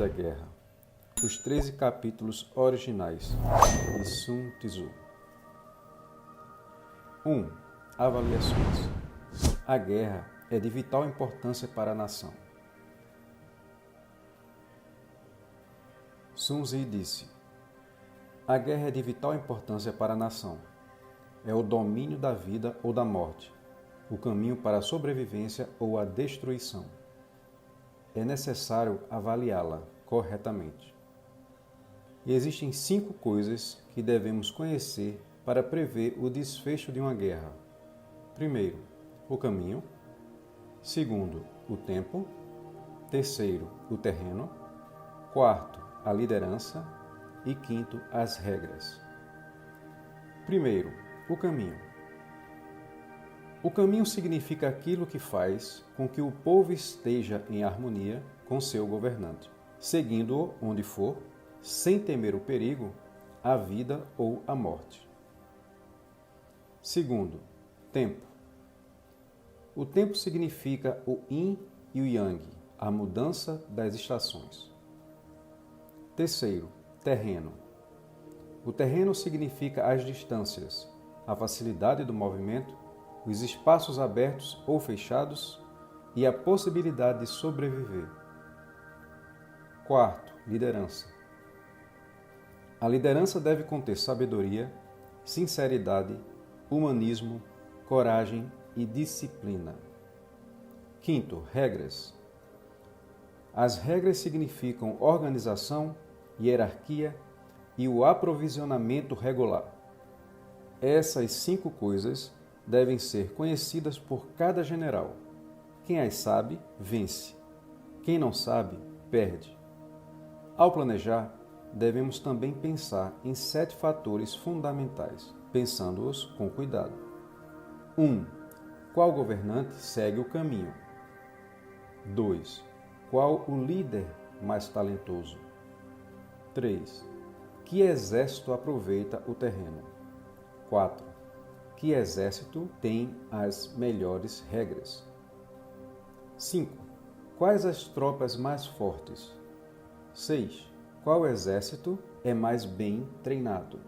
da Guerra. Os 13 capítulos originais de Sun Tzu. 1. Avaliações. A guerra é de vital importância para a nação. Sun Tzu disse: a guerra é de vital importância para a nação. É o domínio da vida ou da morte, o caminho para a sobrevivência ou a destruição. É necessário avaliá-la corretamente. E existem 5 coisas que devemos conhecer para prever o desfecho de uma guerra. Primeiro, o caminho. Segundo, o tempo. Terceiro, o terreno. Quarto, a liderança. E quinto, as regras. Primeiro, o caminho. O caminho significa aquilo que faz com que o povo esteja em harmonia com seu governante, seguindo-o onde for, sem temer o perigo, a vida ou a morte. Segundo, tempo. O tempo significa o yin e o yang, a mudança das estações. Terceiro, terreno. O terreno significa as distâncias, a facilidade do movimento, os espaços abertos ou fechados e a possibilidade de sobreviver. Quarto, liderança. A liderança deve conter sabedoria, sinceridade, humanismo, coragem e disciplina. Quinto, regras. As regras significam organização, hierarquia e o aprovisionamento regular. Essas 5 coisas devem ser conhecidas por cada general. Quem as sabe, vence. Quem não sabe, perde. Ao planejar, devemos também pensar em 7 fatores fundamentais, pensando-os com cuidado. 1. Qual governante segue o caminho? 2. Qual o líder mais talentoso? 3. Que exército aproveita o terreno? 4. Que exército tem as melhores regras? 5. Quais as tropas mais fortes? 6. Qual exército é mais bem treinado?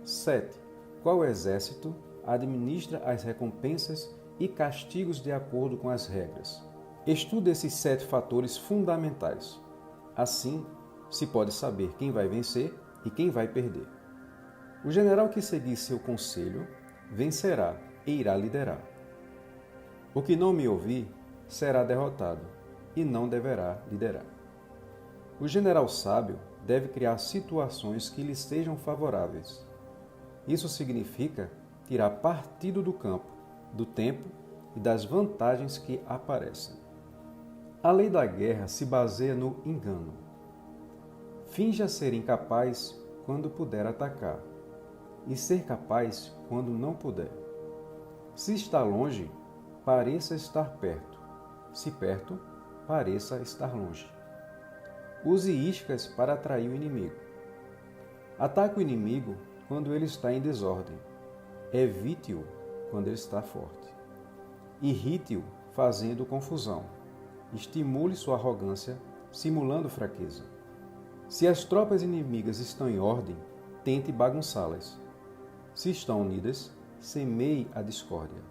7. Qual exército administra as recompensas e castigos de acordo com as regras? Estude esses 7 fatores fundamentais. Assim, se pode saber quem vai vencer e quem vai perder. O general que seguir seu conselho vencerá e irá liderar. O que não me ouvir será derrotado e não deverá liderar. O general sábio deve criar situações que lhe sejam favoráveis. Isso significa tirar partido do campo, do tempo e das vantagens que aparecem. A lei da guerra se baseia no engano. Finja ser incapaz quando puder atacar, e ser capaz quando não puder. Se está longe, pareça estar perto. Se perto, pareça estar longe. Use iscas para atrair o inimigo. Ataque o inimigo quando ele está em desordem. Evite-o quando ele está forte. Irrite-o fazendo confusão. Estimule sua arrogância, simulando fraqueza. Se as tropas inimigas estão em ordem, tente bagunçá-las. Se estão unidas, semeie a discórdia.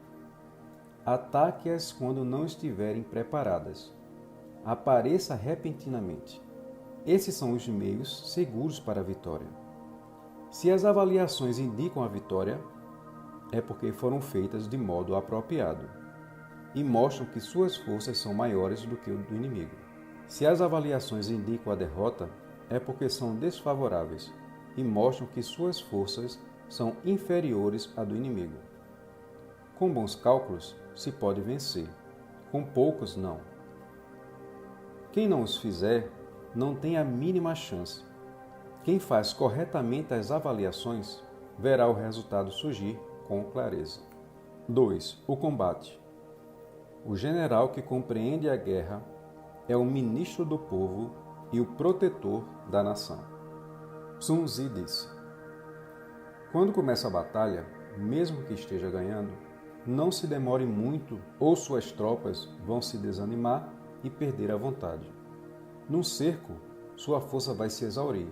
Ataque-as quando não estiverem preparadas. Apareça repentinamente. Esses são os meios seguros para a vitória. Se as avaliações indicam a vitória, é porque foram feitas de modo apropriado e mostram que suas forças são maiores do que o do inimigo. Se as avaliações indicam a derrota, é porque são desfavoráveis e mostram que suas forças são inferiores à do inimigo. Com bons cálculos, se pode vencer. Com poucos, não. Quem não os fizer, não tem a mínima chance. Quem faz corretamente as avaliações, verá o resultado surgir com clareza. 2. O combate. O general que compreende a guerra é o ministro do povo e o protetor da nação. Sun Tzu disse: quando começa a batalha, mesmo que esteja ganhando, não se demore muito ou suas tropas vão se desanimar e perder a vontade. Num cerco, sua força vai se exaurir.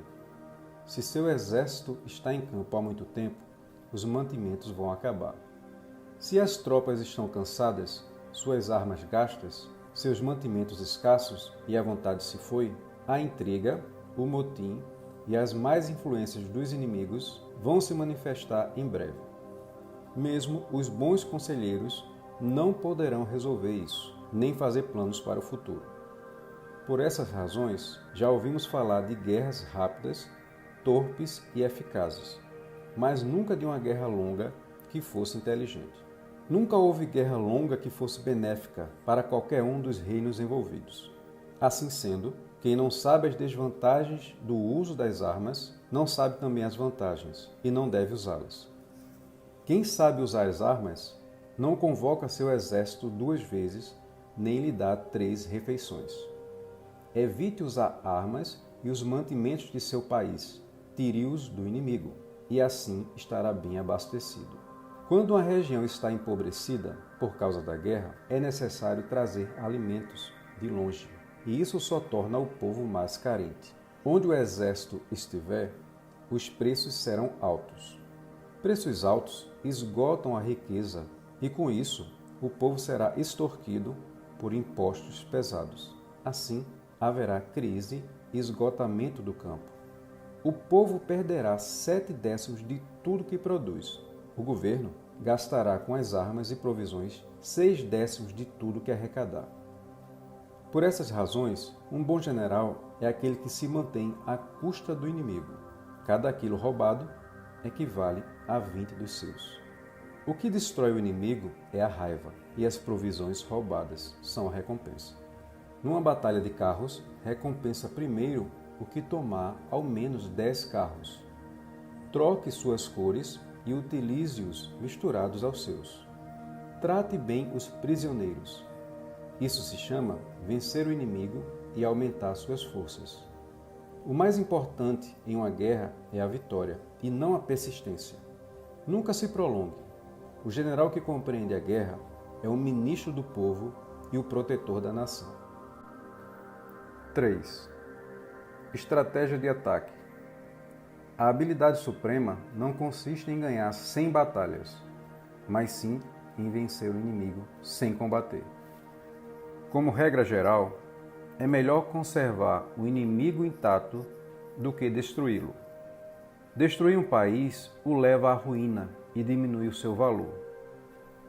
Se seu exército está em campo há muito tempo, os mantimentos vão acabar. Se as tropas estão cansadas, suas armas gastas, seus mantimentos escassos e a vontade se foi, a intriga, o motim e as más influências dos inimigos vão se manifestar em breve. Mesmo os bons conselheiros não poderão resolver isso, nem fazer planos para o futuro. Por essas razões, já ouvimos falar de guerras rápidas, torpes e eficazes, mas nunca de uma guerra longa que fosse inteligente. Nunca houve guerra longa que fosse benéfica para qualquer um dos reinos envolvidos. Assim sendo, quem não sabe as desvantagens do uso das armas, não sabe também as vantagens, e não deve usá-las. Quem sabe usar as armas, não convoca seu exército 2 vezes, nem lhe dá 3 refeições. Evite usar armas e os mantimentos de seu país, tire-os do inimigo, e assim estará bem abastecido. Quando uma região está empobrecida por causa da guerra, é necessário trazer alimentos de longe, e isso só torna o povo mais carente. Onde o exército estiver, os preços serão altos. Preços altos esgotam a riqueza e, com isso, o povo será extorquido por impostos pesados. Assim, haverá crise e esgotamento do campo. O povo perderá 7/10 de tudo que produz. O governo gastará com as armas e provisões 6/10 de tudo que arrecadar. Por essas razões, um bom general é aquele que se mantém à custa do inimigo. Cada quilo roubado equivale a 20 dos seus. O que destrói o inimigo é a raiva, e as provisões roubadas são a recompensa. Numa batalha de carros, recompensa primeiro o que tomar ao menos 10 carros. Troque suas cores e utilize-os misturados aos seus. Trate bem os prisioneiros. Isso se chama vencer o inimigo e aumentar suas forças. O mais importante em uma guerra é a vitória, e não a persistência. Nunca se prolongue. O general que compreende a guerra é o ministro do povo e o protetor da nação. 3. Estratégia de ataque. A habilidade suprema não consiste em ganhar 100 batalhas, mas sim em vencer o inimigo sem combater. Como regra geral, é melhor conservar o inimigo intacto do que destruí-lo. Destruir um país o leva à ruína e diminui o seu valor.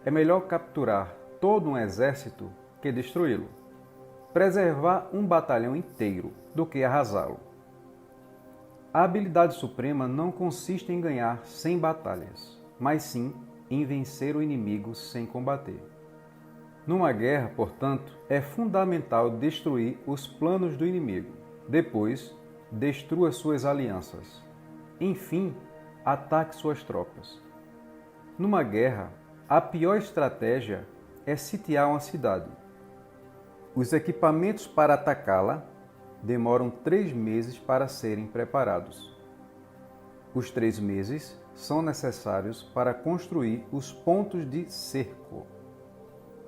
É melhor capturar todo um exército que destruí-lo. Preservar um batalhão inteiro do que arrasá-lo. A habilidade suprema não consiste em ganhar 100 batalhas, mas sim em vencer o inimigo sem combater. Numa guerra, portanto, é fundamental destruir os planos do inimigo. Depois, destrua suas alianças. Enfim, ataque suas tropas. Numa guerra, a pior estratégia é sitiar uma cidade. Os equipamentos para atacá-la demoram 3 meses para serem preparados. Os 3 meses são necessários para construir os pontos de cerco.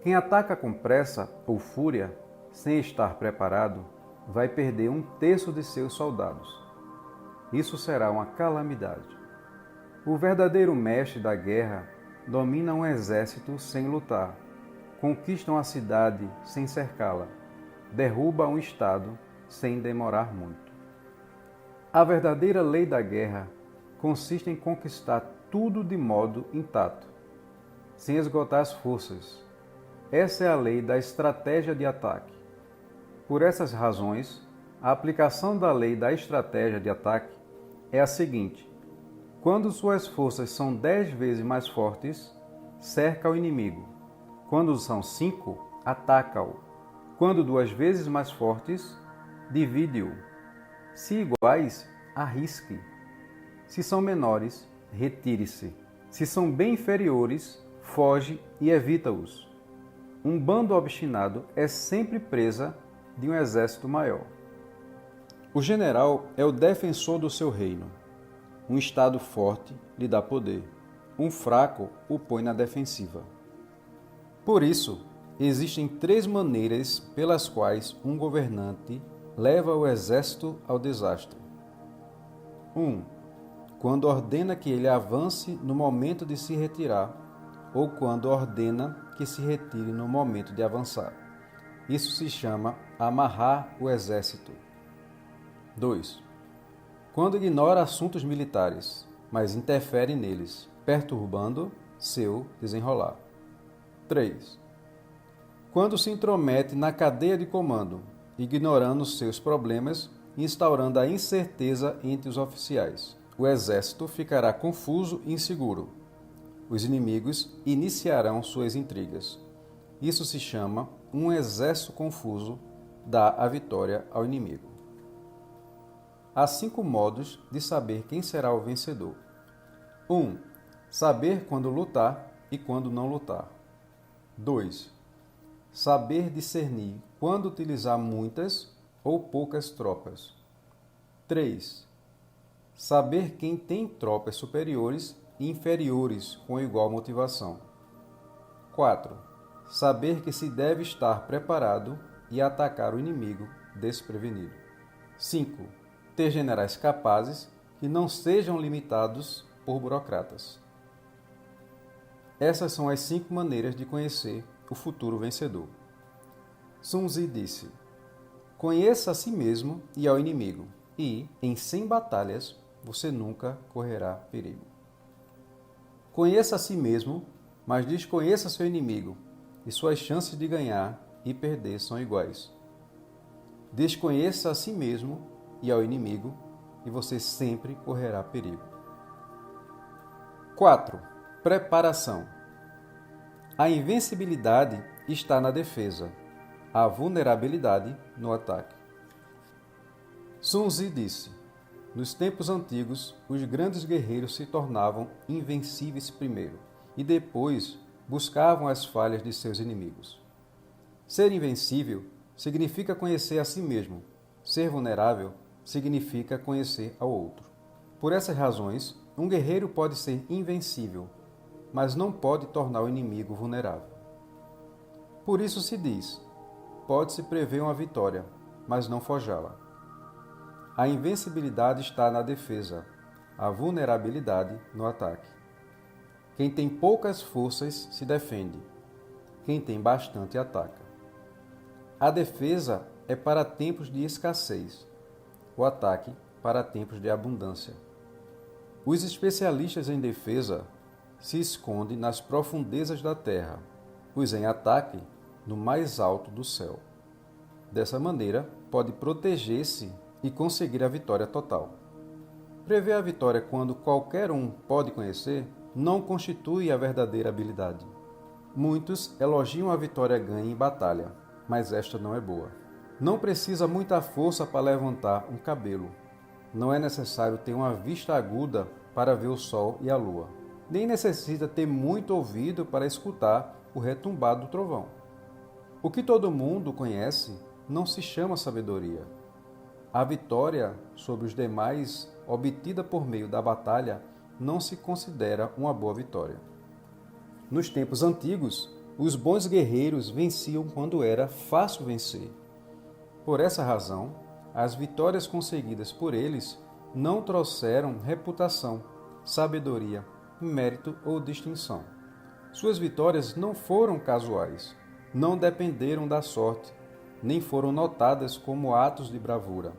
Quem ataca com pressa ou fúria, sem estar preparado, vai perder 1/3 de seus soldados. Isso será uma calamidade. O verdadeiro mestre da guerra domina um exército sem lutar, conquista uma cidade sem cercá-la, derruba um estado sem demorar muito. A verdadeira lei da guerra consiste em conquistar tudo de modo intacto, sem esgotar as forças. Essa é a lei da estratégia de ataque. Por essas razões, a aplicação da lei da estratégia de ataque é a seguinte: quando suas forças são 10 vezes mais fortes, cerca o inimigo. Quando são 5, ataca-o. Quando 2 vezes mais fortes, divide-o. Se iguais, arrisque. Se são menores, retire-se. Se são bem inferiores, foge e evita-os. Um bando obstinado é sempre presa de um exército maior. O general é o defensor do seu reino. Um estado forte lhe dá poder. Um fraco o põe na defensiva. Por isso, existem 3 maneiras pelas quais um governante leva o exército ao desastre. 1. Quando ordena que ele avance no momento de se retirar, ou quando ordena que se retire no momento de avançar. Isso se chama amarrar o exército. 2. Quando ignora assuntos militares, mas interfere neles, perturbando seu desenrolar. 3. Quando se intromete na cadeia de comando, ignorando seus problemas e instaurando a incerteza entre os oficiais. O exército ficará confuso e inseguro. Os inimigos iniciarão suas intrigas. Isso se chama um exército confuso dá a vitória ao inimigo. Há 5 modos de saber quem será o vencedor. 1. Saber quando lutar e quando não lutar. 2. Saber discernir quando utilizar muitas ou poucas tropas. 3. Saber quem tem tropas superiores e inferiores com igual motivação. 4. Saber que se deve estar preparado e atacar o inimigo desprevenido. 5. Ter generais capazes que não sejam limitados por burocratas. Essas são as 5 maneiras de conhecer o futuro vencedor. Sun Tzu disse: conheça a si mesmo e ao inimigo, e, em 100 batalhas, você nunca correrá perigo. Conheça a si mesmo, mas desconheça seu inimigo, e suas chances de ganhar e perder são iguais. Desconheça a si mesmo e ao inimigo, e você sempre correrá perigo. 4. Preparação. A invencibilidade está na defesa, a vulnerabilidade no ataque. Sun Tzu disse: nos tempos antigos, os grandes guerreiros se tornavam invencíveis primeiro e depois buscavam as falhas de seus inimigos. Ser invencível significa conhecer a si mesmo. Ser vulnerável significa conhecer ao outro. Por essas razões, um guerreiro pode ser invencível, mas não pode tornar o inimigo vulnerável. Por isso se diz: pode-se prever uma vitória, mas não forjá-la. A invencibilidade está na defesa, a vulnerabilidade no ataque. Quem tem poucas forças se defende, quem tem bastante ataca. A defesa é para tempos de escassez, o ataque para tempos de abundância. Os especialistas em defesa se escondem nas profundezas da terra, os em ataque no mais alto do céu. Dessa maneira, pode proteger-se e conseguir a vitória total. Prever a vitória quando qualquer um pode conhecer não constitui a verdadeira habilidade. Muitos elogiam a vitória ganha em batalha, mas esta não é boa. Não precisa muita força para levantar um cabelo. Não é necessário ter uma vista aguda para ver o sol e a lua. Nem necessita ter muito ouvido para escutar o retumbar do trovão. O que todo mundo conhece não se chama sabedoria. A vitória sobre os demais, obtida por meio da batalha, não se considera uma boa vitória. Nos tempos antigos, os bons guerreiros venciam quando era fácil vencer. Por essa razão, as vitórias conseguidas por eles não trouxeram reputação, sabedoria, mérito ou distinção. Suas vitórias não foram casuais, não dependeram da sorte, nem foram notadas como atos de bravura.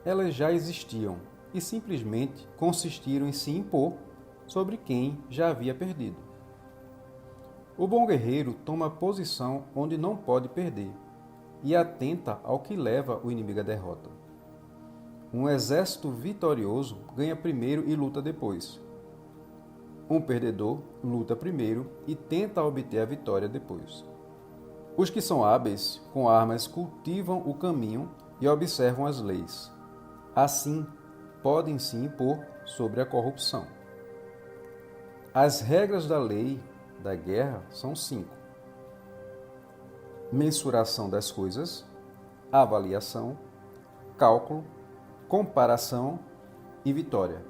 Elas já existiam e simplesmente consistiram em se impor sobre quem já havia perdido. O bom guerreiro toma posição onde não pode perder e atenta ao que leva o inimigo à derrota. Um exército vitorioso ganha primeiro e luta depois. Um perdedor luta primeiro e tenta obter a vitória depois. Os que são hábeis com armas cultivam o caminho e observam as leis. Assim, podem se impor sobre a corrupção. As regras da lei da guerra são 5. Mensuração das coisas, avaliação, cálculo, comparação e vitória.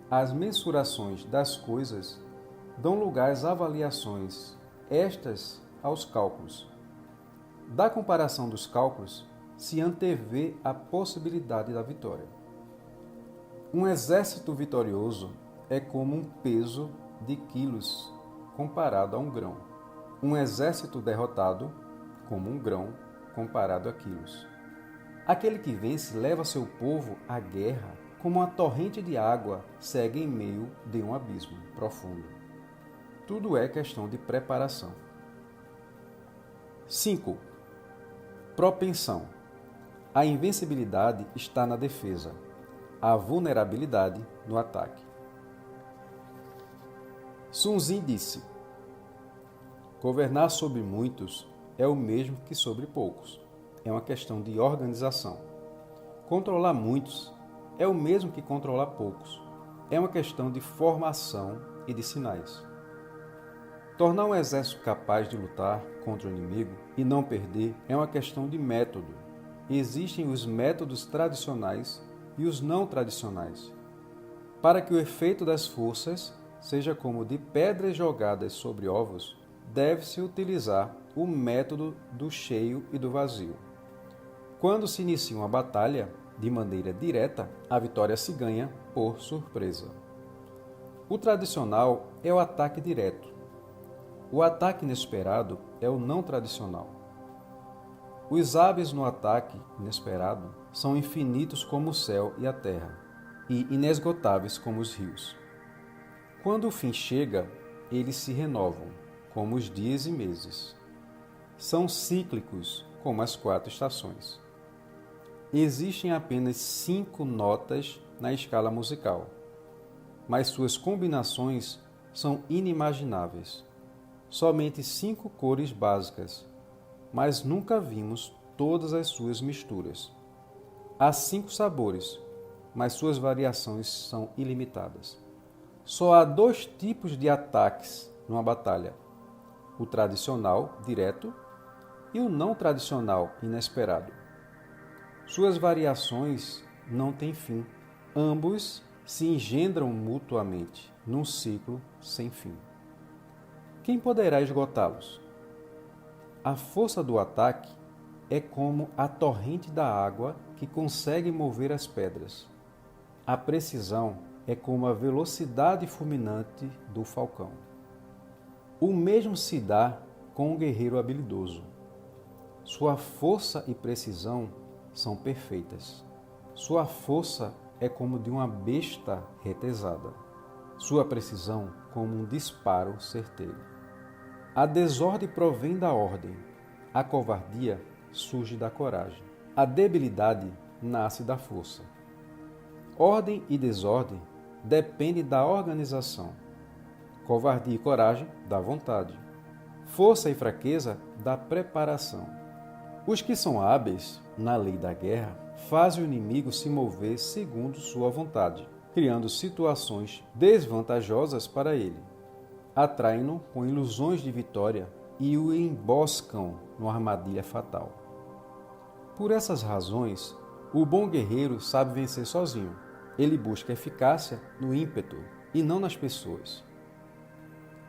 As mensurações das coisas dão lugar às avaliações, estas aos cálculos. Da comparação dos cálculos se antevê a possibilidade da vitória. Um exército vitorioso é como um peso de quilos comparado a um grão. Um exército derrotado, como um grão comparado a quilos. Aquele que vence leva seu povo à guerra como uma torrente de água segue em meio de um abismo profundo. Tudo é questão de preparação. 5. Propensão. A invencibilidade está na defesa, a vulnerabilidade no ataque. Sun Tzu disse: governar sobre muitos é o mesmo que sobre poucos. É uma questão de organização. Controlar muitos é o mesmo que controlar poucos. É uma questão de formação e de sinais. Tornar um exército capaz de lutar contra o inimigo e não perder é uma questão de método. Existem os métodos tradicionais e os não tradicionais. Para que o efeito das forças seja como de pedras jogadas sobre ovos, deve-se utilizar o método do cheio e do vazio. Quando se inicia uma batalha, de maneira direta, a vitória se ganha por surpresa. O tradicional é o ataque direto. O ataque inesperado é o não tradicional. Os hábeis no ataque inesperado são infinitos como o céu e a terra, e inesgotáveis como os rios. Quando o fim chega, eles se renovam, como os dias e meses. São cíclicos, como as 4 estações. Existem apenas 5 notas na escala musical, mas suas combinações são inimagináveis. Somente 5 cores básicas, mas nunca vimos todas as suas misturas. Há 5 sabores, mas suas variações são ilimitadas. Só há 2 tipos de ataques numa batalha: o tradicional, direto, e o não tradicional, inesperado. Suas variações não têm fim. Ambos se engendram mutuamente num ciclo sem fim. Quem poderá esgotá-los? A força do ataque é como a torrente da água que consegue mover as pedras. A precisão é como a velocidade fulminante do falcão. O mesmo se dá com um guerreiro habilidoso. Sua força e precisão são perfeitas. Sua força é como de uma besta retesada. Sua precisão como um disparo certeiro. A desordem provém da ordem. A covardia surge da coragem. A debilidade nasce da força. Ordem e desordem dependem da organização. Covardia e coragem da vontade. Força e fraqueza da preparação. Os que são hábeis na lei da guerra fazem o inimigo se mover segundo sua vontade, criando situações desvantajosas para ele. Atraem-no com ilusões de vitória e o emboscam numa armadilha fatal. Por essas razões, o bom guerreiro sabe vencer sozinho. Ele busca eficácia no ímpeto e não nas pessoas.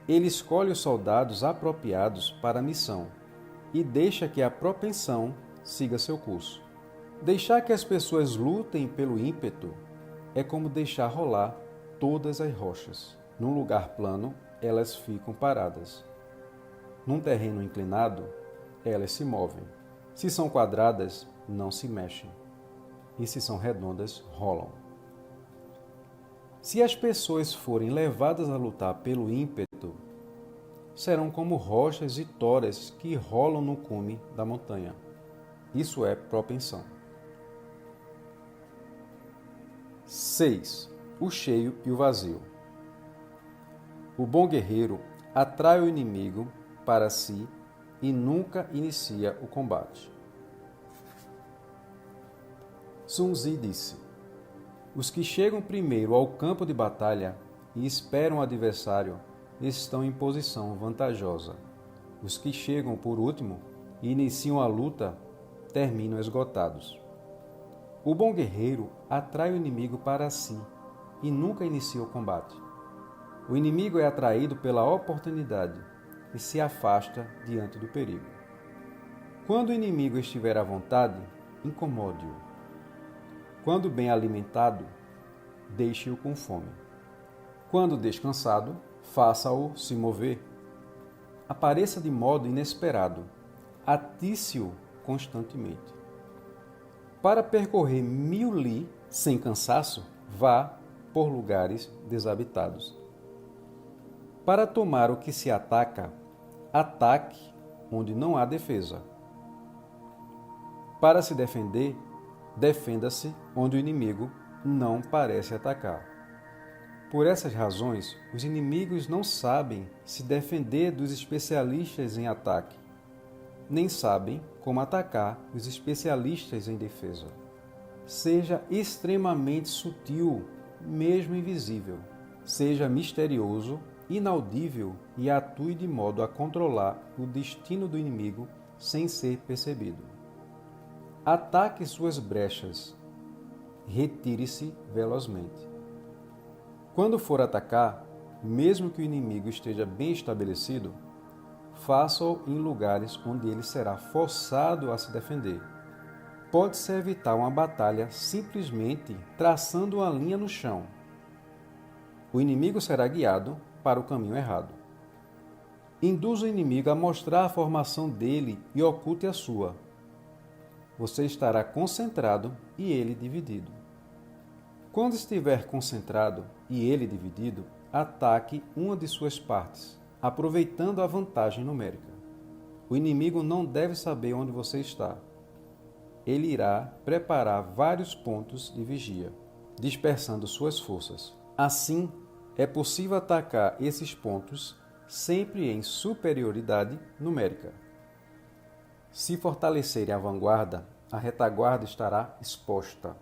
Ele escolhe os soldados apropriados para a missão e deixa que a propensão siga seu curso. Deixar que as pessoas lutem pelo ímpeto é como deixar rolar todas as rochas. Num lugar plano, elas ficam paradas. Num terreno inclinado, elas se movem. Se são quadradas, não se mexem. E se são redondas, rolam. Se as pessoas forem levadas a lutar pelo ímpeto, serão como rochas e toras que rolam no cume da montanha. Isso é propensão. 6. O cheio e o vazio. O bom guerreiro atrai o inimigo para si e nunca inicia o combate. Sun Tzu disse: os que chegam primeiro ao campo de batalha e esperam o adversário estão em posição vantajosa. Os que chegam por último e iniciam a luta terminam esgotados. O bom guerreiro atrai o inimigo para si e nunca inicia o combate. O inimigo é atraído pela oportunidade e se afasta diante do perigo. Quando o inimigo estiver à vontade, incomode-o. Quando bem alimentado, deixe-o com fome. Quando descansado, faça-o se mover. Apareça de modo inesperado, atice-o constantemente. Para percorrer 1000 li sem cansaço, vá por lugares desabitados. Para tomar o que se ataca, ataque onde não há defesa. Para se defender, defenda-se onde o inimigo não parece atacar. Por essas razões, os inimigos não sabem se defender dos especialistas em ataque, nem sabem como atacar os especialistas em defesa. Seja extremamente sutil, mesmo invisível. Seja misterioso, inaudível e atue de modo a controlar o destino do inimigo sem ser percebido. Ataque suas brechas. Retire-se velozmente. Quando for atacar, mesmo que o inimigo esteja bem estabelecido, faça-o em lugares onde ele será forçado a se defender. Pode-se evitar uma batalha simplesmente traçando uma linha no chão. O inimigo será guiado para o caminho errado. Induza o inimigo a mostrar a formação dele e oculte a sua. Você estará concentrado e ele dividido. Quando estiver concentrado e ele dividido, ataque uma de suas partes, aproveitando a vantagem numérica. O inimigo não deve saber onde você está. Ele irá preparar vários pontos de vigia, dispersando suas forças. Assim, é possível atacar esses pontos sempre em superioridade numérica. Se fortalecerem a vanguarda, a retaguarda estará exposta.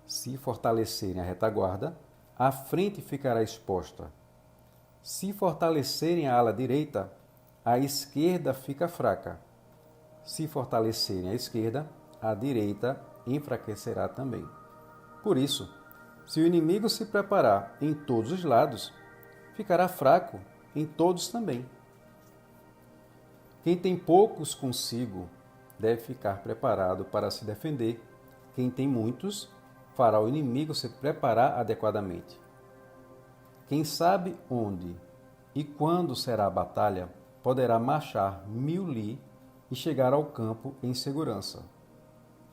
Se fortalecerem a retaguarda, a frente ficará exposta. Se fortalecerem a ala direita, a esquerda fica fraca. Se fortalecerem a esquerda, a direita enfraquecerá também. Por isso, se o inimigo se preparar em todos os lados, ficará fraco em todos também. Quem tem poucos consigo deve ficar preparado para se defender. Quem tem muitos fará o inimigo se preparar adequadamente. Quem sabe onde e quando será a batalha, poderá marchar 1000 li e chegar ao campo em segurança.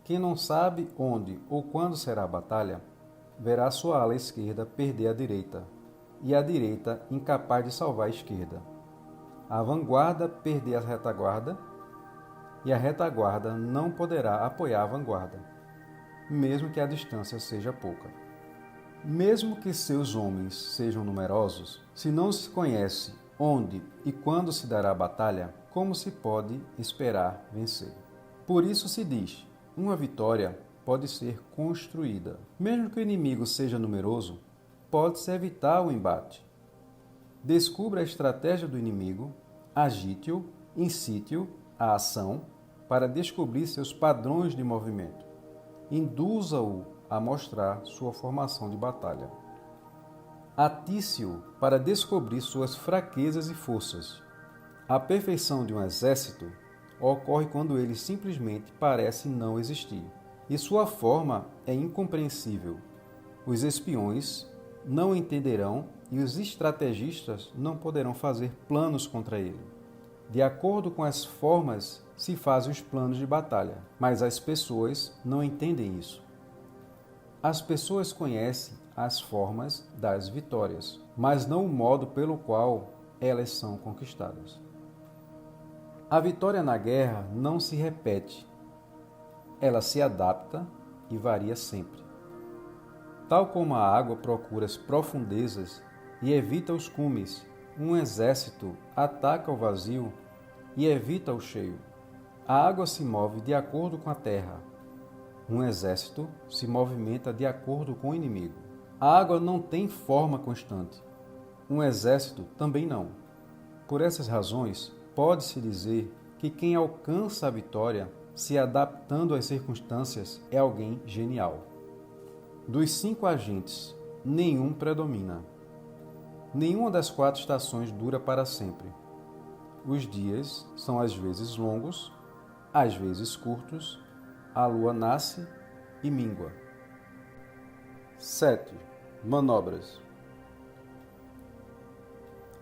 Quem não sabe onde ou quando será a batalha, verá sua ala esquerda perder a direita, e a direita incapaz de salvar a esquerda. A vanguarda perder a retaguarda, e a retaguarda não poderá apoiar a vanguarda, mesmo que a distância seja pouca. Mesmo que seus homens sejam numerosos, se não se conhece onde e quando se dará a batalha, como se pode esperar vencer? Por isso se diz, uma vitória pode ser construída. Mesmo que o inimigo seja numeroso, pode-se evitar o embate. Descubra a estratégia do inimigo, agite-o, incite-o à ação para descobrir seus padrões de movimento. Induza-o a mostrar sua formação de batalha. Atice-o para descobrir suas fraquezas e forças. A perfeição de um exército ocorre quando ele simplesmente parece não existir, e sua forma é incompreensível. Os espiões não entenderão e os estrategistas não poderão fazer planos contra ele. De acordo com as formas se fazem os planos de batalha, mas as pessoas não entendem isso. As pessoas conhecem as formas das vitórias, mas não o modo pelo qual elas são conquistadas. A vitória na guerra não se repete. Ela se adapta e varia sempre. Tal como a água procura as profundezas e evita os cumes, um exército ataca o vazio e evita o cheio. A água se move de acordo com a terra. Um exército se movimenta de acordo com o inimigo. A água não tem forma constante. Um exército também não. Por essas razões, pode-se dizer que quem alcança a vitória, se adaptando às circunstâncias, é alguém genial. Dos 5 agentes, nenhum predomina. Nenhuma das 4 estações dura para sempre. Os dias são às vezes longos, às vezes curtos, a lua nasce e mingua. 7. Manobras.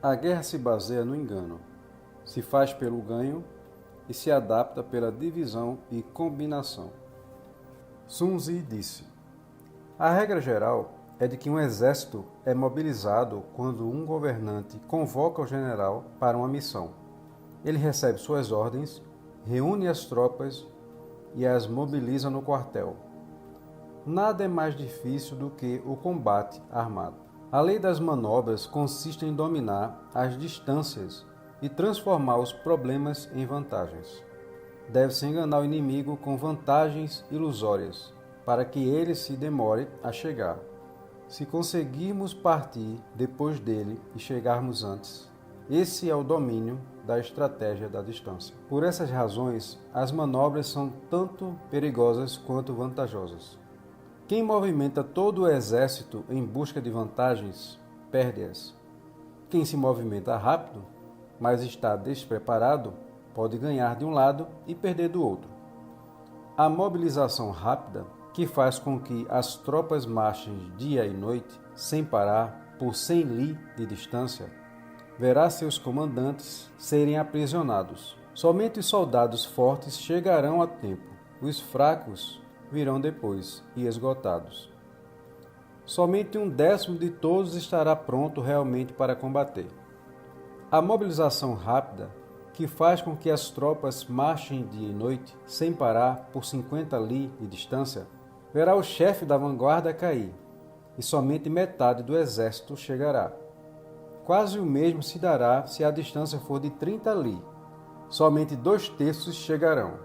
A guerra se baseia no engano, se faz pelo ganho e se adapta pela divisão e combinação. Sun Tzu disse: a regra geral é de que um exército é mobilizado quando um governante convoca o general para uma missão. Ele recebe suas ordens, reúne as tropas e as mobiliza no quartel. Nada é mais difícil do que o combate armado. A lei das manobras consiste em dominar as distâncias e transformar os problemas em vantagens. Deve-se enganar o inimigo com vantagens ilusórias, para que ele se demore a chegar. Se conseguirmos partir depois dele e chegarmos antes, esse é o domínio da estratégia da distância. Por essas razões, as manobras são tanto perigosas quanto vantajosas. Quem movimenta todo o exército em busca de vantagens, perde-as. Quem se movimenta rápido, mas está despreparado, pode ganhar de um lado e perder do outro. A mobilização rápida, que faz com que as tropas marchem dia e noite, sem parar, por 100 li de distância, verá seus comandantes serem aprisionados. Somente os soldados fortes chegarão a tempo. Os fracos virão depois e esgotados. Somente 1/10 de todos estará pronto realmente para combater. A mobilização rápida, que faz com que as tropas marchem dia e noite, sem parar, por 50 li de distância, verá o chefe da vanguarda cair, e somente metade do exército chegará. Quase o mesmo se dará se a distância for de 30 li. Somente 2/3 chegarão.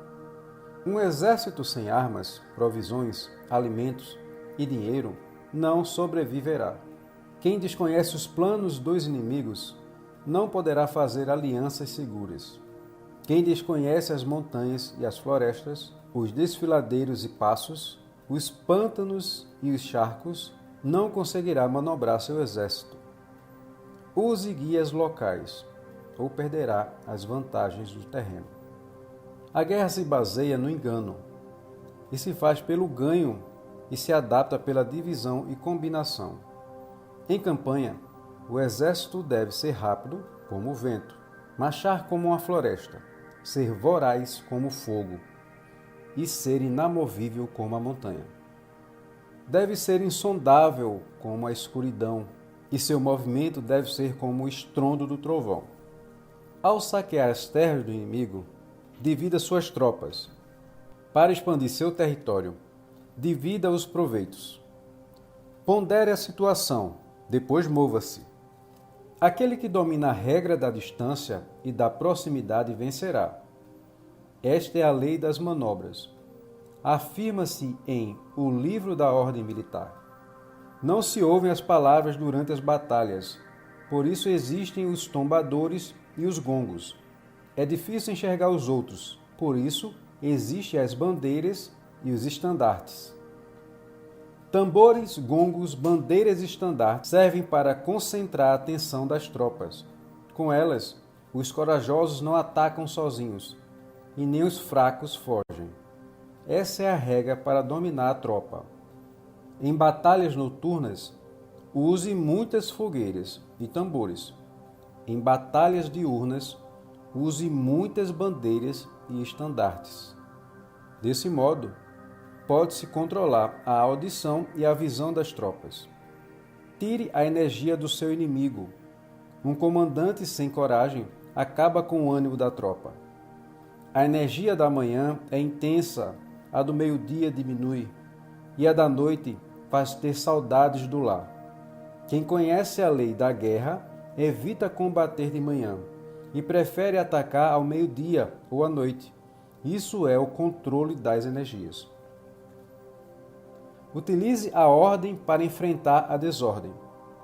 Um exército sem armas, provisões, alimentos e dinheiro não sobreviverá. Quem desconhece os planos dos inimigos não poderá fazer alianças seguras. Quem desconhece as montanhas e as florestas, os desfiladeiros e passos, os pântanos e os charcos, não conseguirá manobrar seu exército. Use guias locais, ou perderá as vantagens do terreno. A guerra se baseia no engano, e se faz pelo ganho e se adapta pela divisão e combinação. Em campanha, o exército deve ser rápido como o vento, marchar como uma floresta, ser voraz como o fogo e ser inamovível como a montanha. Deve ser insondável como a escuridão e seu movimento deve ser como o estrondo do trovão. Ao saquear as terras do inimigo, divida suas tropas. Para expandir seu território, divida os proveitos. Pondere a situação, depois mova-se. Aquele que domina a regra da distância e da proximidade vencerá. Esta é a lei das manobras. Afirma-se em O Livro da Ordem Militar. Não se ouvem as palavras durante as batalhas, por isso existem os tombadores e os gongos. É difícil enxergar os outros, por isso existem as bandeiras e os estandartes. Tambores, gongos, bandeiras e estandartes servem para concentrar a atenção das tropas. Com elas, os corajosos não atacam sozinhos, e nem os fracos fogem. Essa é a regra para dominar a tropa. Em batalhas noturnas, use muitas fogueiras e tambores. Em batalhas diurnas, use muitas bandeiras e estandartes. Desse modo, pode-se controlar a audição e a visão das tropas. Tire a energia do seu inimigo. Um comandante sem coragem acaba com o ânimo da tropa. A energia da manhã é intensa, a do meio-dia diminui, e a da noite faz ter saudades do lar. Quem conhece a lei da guerra evita combater de manhã e prefere atacar ao meio-dia ou à noite. Isso é o controle das energias. Utilize a ordem para enfrentar a desordem.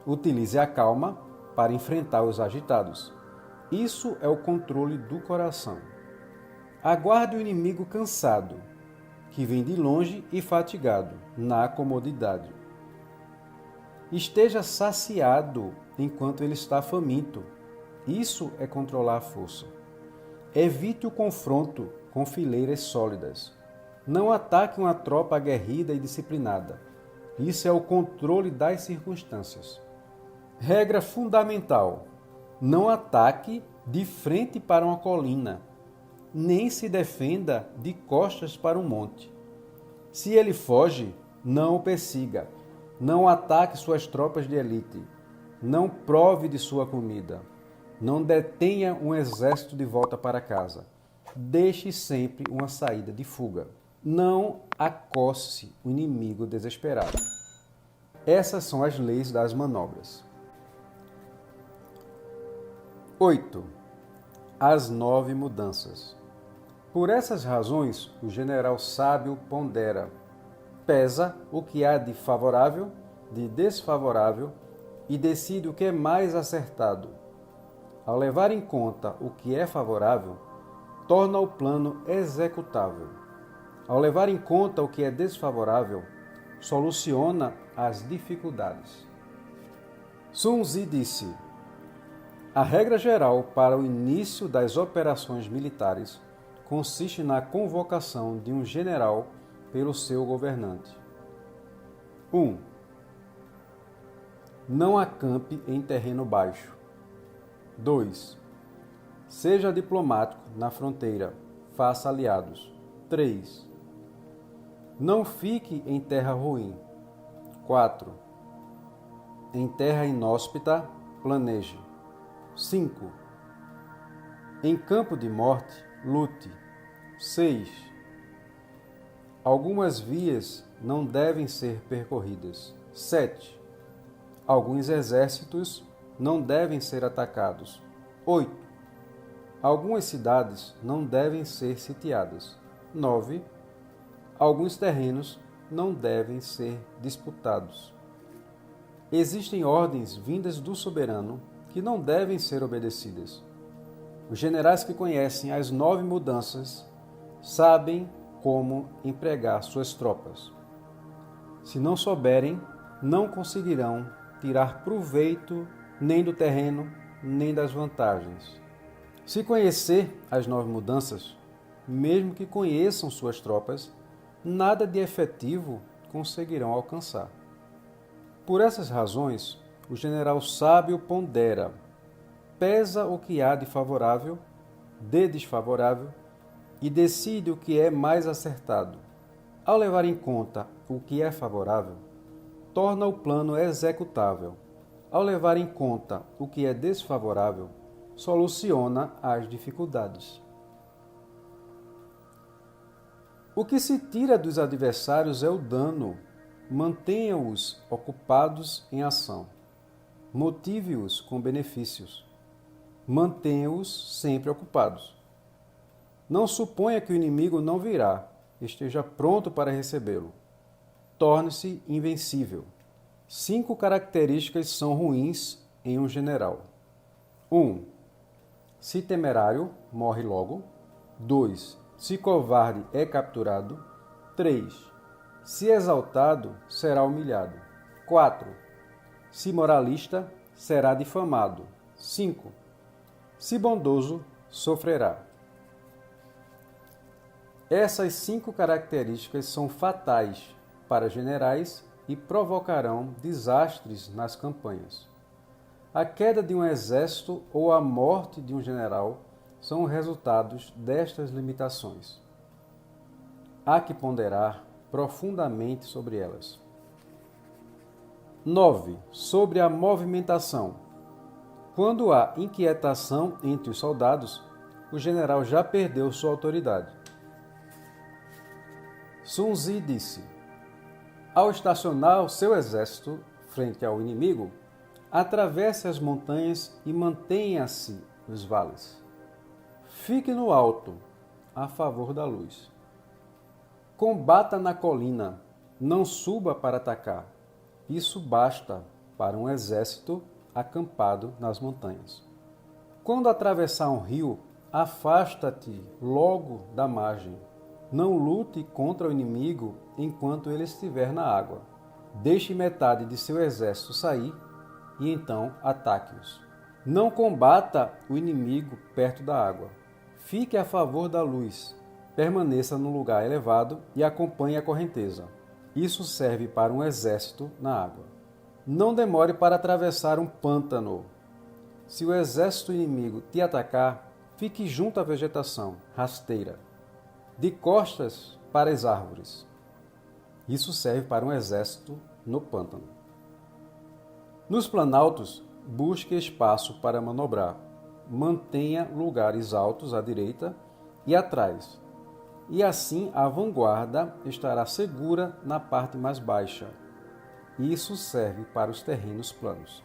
Utilize a calma para enfrentar os agitados. Isso é o controle do coração. Aguarde o inimigo cansado, que vem de longe e fatigado, na comodidade. Esteja saciado enquanto ele está faminto. Isso é controlar a força. Evite o confronto com fileiras sólidas. Não ataque uma tropa aguerrida e disciplinada. Isso é o controle das circunstâncias. Regra fundamental: não ataque de frente para uma colina, nem se defenda de costas para um monte. Se ele foge, não o persiga. Não ataque suas tropas de elite. Não prove de sua comida. Não detenha um exército de volta para casa. Deixe sempre uma saída de fuga. Não acosse o inimigo desesperado. Essas são as leis das manobras. 8. As 9 mudanças. Por essas razões, o general sábio pondera, pesa o que há de favorável, de desfavorável e decide o que é mais acertado. Ao levar em conta o que é favorável, torna o plano executável. Ao levar em conta o que é desfavorável, soluciona as dificuldades. Sun Tzu disse: a regra geral para o início das operações militares consiste na convocação de um general pelo seu governante. 1. Não acampe em terreno baixo. 2. Seja diplomático na fronteira, faça aliados. 3. Não fique em terra ruim. 4. Em terra inóspita, planeje. 5. Em campo de morte, lute. 6. Algumas vias não devem ser percorridas. 7. Alguns exércitos não devem ser atacados. 8. Algumas cidades não devem ser sitiadas. 9. Alguns terrenos não devem ser disputados. Existem ordens vindas do soberano que não devem ser obedecidas. Os generais que conhecem as 9 mudanças sabem como empregar suas tropas. Se não souberem, não conseguirão tirar proveito nem do terreno, nem das vantagens. Se conhecer as 9 mudanças, mesmo que conheçam suas tropas, nada de efetivo conseguirão alcançar. Por essas razões, o general sábio pondera, pesa o que há de favorável, de desfavorável, e decide o que é mais acertado. Ao levar em conta o que é favorável, torna o plano executável. Ao levar em conta o que é desfavorável, soluciona as dificuldades. O que se tira dos adversários é o dano. Mantenha-os ocupados em ação. Motive-os com benefícios. Mantenha-os sempre ocupados. Não suponha que o inimigo não virá. Esteja pronto para recebê-lo. Torne-se invencível. 5 características são ruins em um general. 1. Se temerário, morre logo. 2. Se covarde, é capturado. 3. Se exaltado, será humilhado. 4. Se moralista, será difamado. 5. Se bondoso, sofrerá. Essas 5 características são fatais para generais e provocarão desastres nas campanhas. A queda de um exército ou a morte de um general são resultados destas limitações. Há que ponderar profundamente sobre elas. 9. Sobre a movimentação. Quando há inquietação entre os soldados, o general já perdeu sua autoridade. Sun Tzu disse: ao estacionar o seu exército frente ao inimigo, atravesse as montanhas e mantenha-se nos vales. Fique no alto, a favor da luz. Combata na colina, não suba para atacar. Isso basta para um exército acampado nas montanhas. Quando atravessar um rio, afasta-te logo da margem. Não lute contra o inimigo enquanto ele estiver na água. Deixe metade de seu exército sair e então ataque-os. Não combata o inimigo perto da água. Fique a favor da luz. permaneça no lugar elevado e acompanhe a correnteza. Isso serve para um exército na água. Não demore para atravessar um pântano. Se o exército inimigo te atacar, fique junto à vegetação rasteira, de costas para as árvores. Isso serve para um exército no pântano. Nos planaltos, busque espaço para manobrar. Mantenha lugares altos à direita e atrás, e assim a vanguarda estará segura na parte mais baixa. Isso serve para os terrenos planos.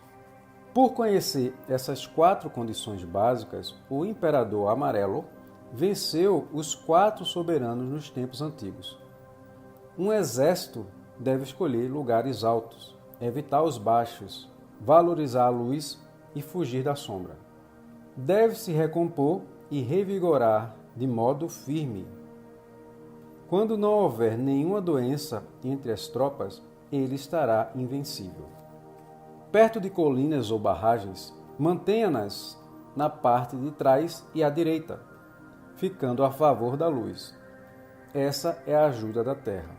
Por conhecer essas 4 condições básicas, o Imperador Amarelo venceu os 4 soberanos nos tempos antigos. Um exército deve escolher lugares altos, evitar os baixos, valorizar a luz e fugir da sombra. Deve-se recompor e revigorar de modo firme. Quando não houver nenhuma doença entre as tropas, ele estará invencível. Perto de colinas ou barragens, mantenha-nas na parte de trás e à direita, ficando a favor da luz. Essa é a ajuda da terra.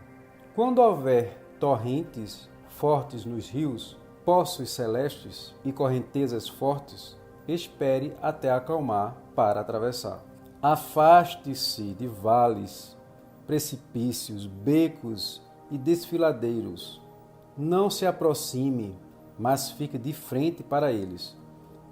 Quando houver torrentes fortes nos rios, poços celestes e correntezas fortes, espere até acalmar para atravessar. Afaste-se de vales, precipícios, becos e desfiladeiros. Não se aproxime, mas fique de frente para eles,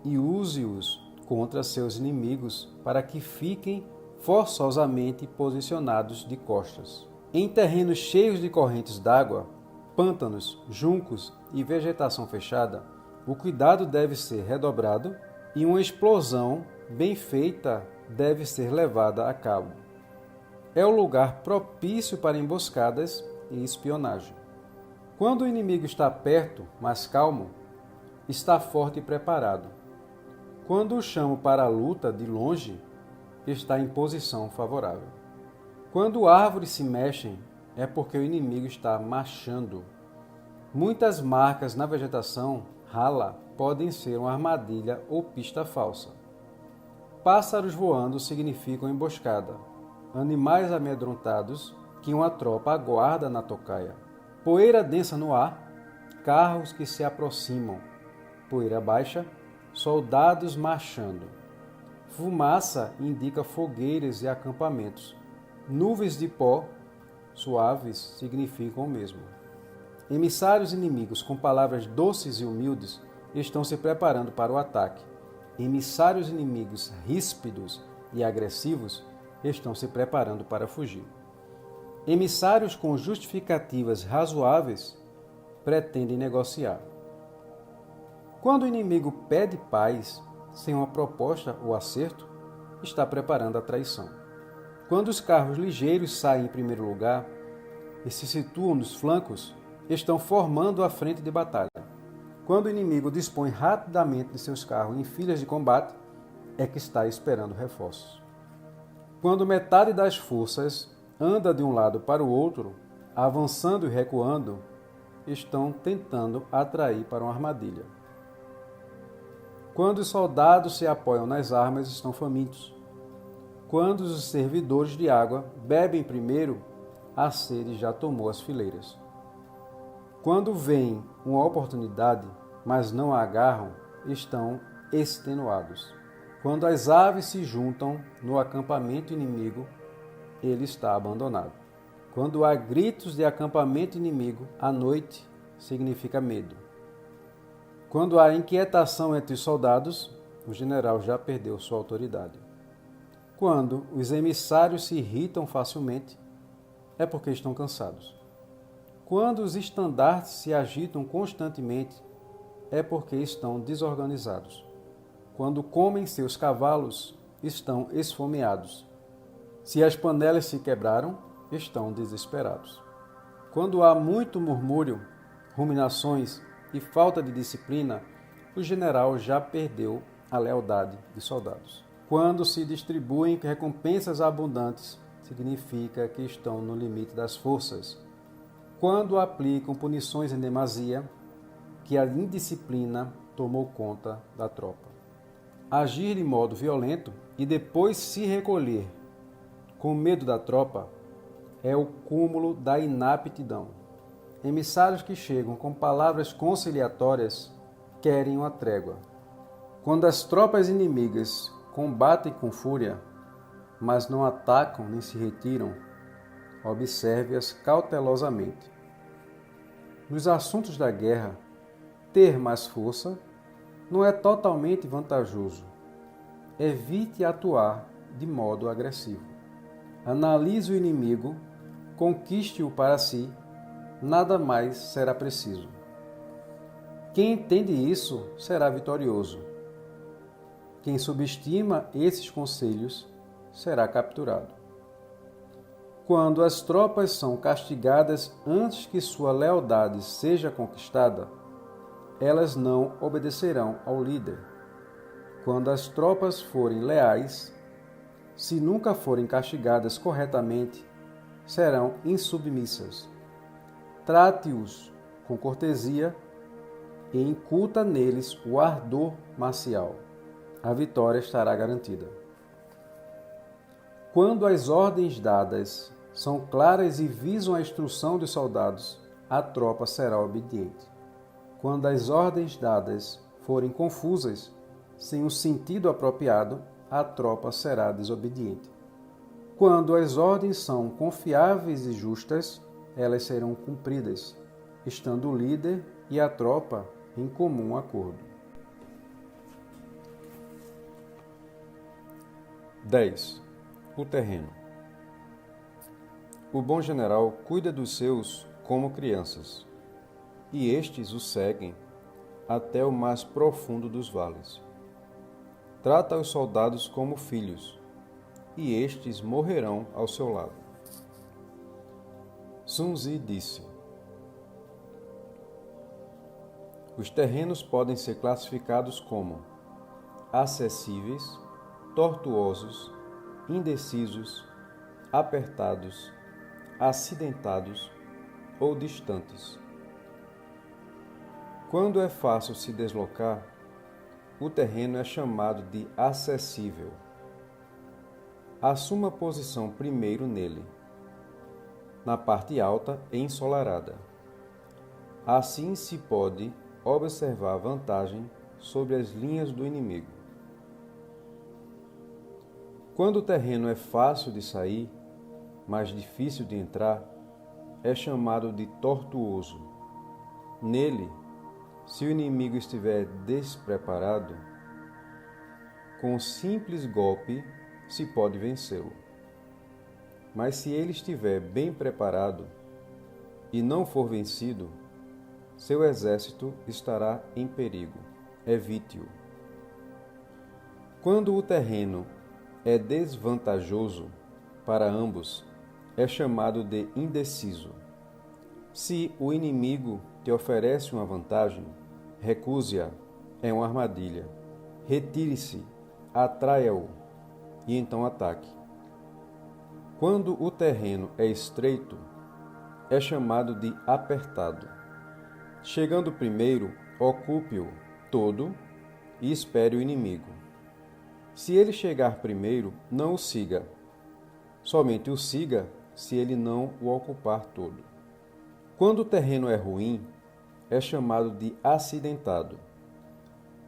e use-os contra seus inimigos para que fiquem forçosamente posicionados de costas. Em terrenos cheios de correntes d'água, pântanos, juncos e vegetação fechada, o cuidado deve ser redobrado e uma explosão bem feita deve ser levada a cabo. É o lugar propício para emboscadas e espionagem. Quando o inimigo está perto, mas calmo, está forte e preparado. Quando o chamo para a luta de longe, está em posição favorável. Quando árvores se mexem, é porque o inimigo está marchando. Muitas marcas na vegetação rala podem ser uma armadilha ou pista falsa. Pássaros voando significam emboscada. Animais amedrontados que uma tropa aguarda na tocaia. Poeira densa no ar, carros que se aproximam. Poeira baixa, soldados marchando. Fumaça indica fogueiras e acampamentos. Nuvens de pó suaves significam o mesmo. Emissários inimigos com palavras doces e humildes estão se preparando para o ataque. Emissários inimigos ríspidos e agressivos estão se preparando para fugir. Emissários com justificativas razoáveis pretendem negociar. Quando o inimigo pede paz sem uma proposta ou acerto, está preparando a traição. Quando os carros ligeiros saem em primeiro lugar e se situam nos flancos, estão formando a frente de batalha. Quando o inimigo dispõe rapidamente de seus carros em filas de combate, é que está esperando reforços. Quando metade das forças anda de um lado para o outro, avançando e recuando, estão tentando atrair para uma armadilha. Quando os soldados se apoiam nas armas, estão famintos. Quando os servidores de água bebem primeiro, a sede já tomou as fileiras. Quando veem uma oportunidade, mas não a agarram, estão extenuados. Quando as aves se juntam no acampamento inimigo, ele está abandonado. Quando há gritos de acampamento inimigo, à noite significa medo. Quando há inquietação entre os soldados, o general já perdeu sua autoridade. Quando os emissários se irritam facilmente, é porque estão cansados. Quando os estandartes se agitam constantemente, é porque estão desorganizados. Quando comem seus cavalos, estão esfomeados. Se as panelas se quebraram, estão desesperados. Quando há muito murmúrio, ruminações e falta de disciplina, o general já perdeu a lealdade dos soldados. Quando se distribuem recompensas abundantes, significa que estão no limite das forças. Quando aplicam punições em demasia, que a indisciplina tomou conta da tropa. Agir de modo violento e depois se recolher com medo da tropa é o cúmulo da inaptidão. Emissários que chegam com palavras conciliatórias querem uma trégua. Quando as tropas inimigas combatem com fúria, mas não atacam nem se retiram, observe-as cautelosamente. Nos assuntos da guerra, ter mais força não é totalmente vantajoso. Evite atuar de modo agressivo. Analise o inimigo, conquiste-o para si, nada mais será preciso. Quem entende isso será vitorioso. Quem subestima esses conselhos será capturado. Quando as tropas são castigadas antes que sua lealdade seja conquistada, elas não obedecerão ao líder. Quando as tropas forem leais, se nunca forem castigadas corretamente, serão insubmissas. Trate-os com cortesia e incuta neles o ardor marcial. A vitória estará garantida. Quando as ordens dadas são claras e visam a instrução dos soldados, a tropa será obediente. Quando as ordens dadas forem confusas, sem o sentido apropriado, a tropa será desobediente. Quando as ordens são confiáveis e justas, elas serão cumpridas, estando o líder e a tropa em comum acordo. 10. O terreno. O bom general cuida dos seus como crianças, e estes o seguem até o mais profundo dos vales. Trata os soldados como filhos, e estes morrerão ao seu lado. Sun Tzu disse: os terrenos podem ser classificados como acessíveis, tortuosos, indecisos, apertados, acidentados ou distantes. Quando é fácil se deslocar, o terreno é chamado de acessível. Assuma a posição primeiro nele, na parte alta e ensolarada. Assim se pode observar a vantagem sobre as linhas do inimigo. Quando o terreno é fácil de sair, mas difícil de entrar, é chamado de tortuoso. Nele, se o inimigo estiver despreparado, com um simples golpe se pode vencê-lo. Mas se ele estiver bem preparado e não for vencido, seu exército estará em perigo. Evite-o. Quando o terreno é desvantajoso para ambos, é chamado de indeciso. Se o inimigo te oferece uma vantagem, recuse-a, é uma armadilha. Retire-se, atraia-o e então ataque. Quando o terreno é estreito, é chamado de apertado. Chegando primeiro, ocupe-o todo e espere o inimigo. Se ele chegar primeiro, não o siga. Somente o siga se ele não o ocupar todo. Quando o terreno é ruim, é chamado de acidentado.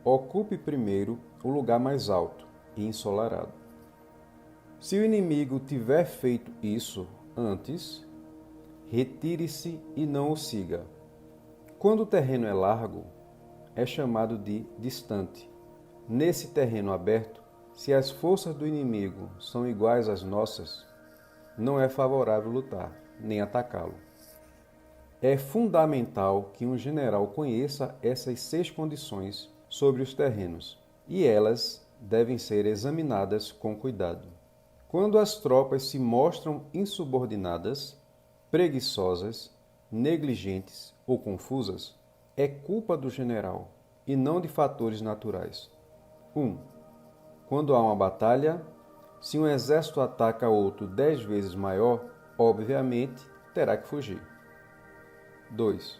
Ocupe primeiro o lugar mais alto e ensolarado. Se o inimigo tiver feito isso antes, retire-se e não o siga. Quando o terreno é largo, é chamado de distante. Nesse terreno aberto, se as forças do inimigo são iguais às nossas, não é favorável lutar, nem atacá-lo. É fundamental que um general conheça essas 6 condições sobre os terrenos, e elas devem ser examinadas com cuidado. Quando as tropas se mostram insubordinadas, preguiçosas, negligentes ou confusas, é culpa do general e não de fatores naturais. 1. Quando há uma batalha, se um exército ataca outro 10 vezes maior, obviamente terá que fugir. 2.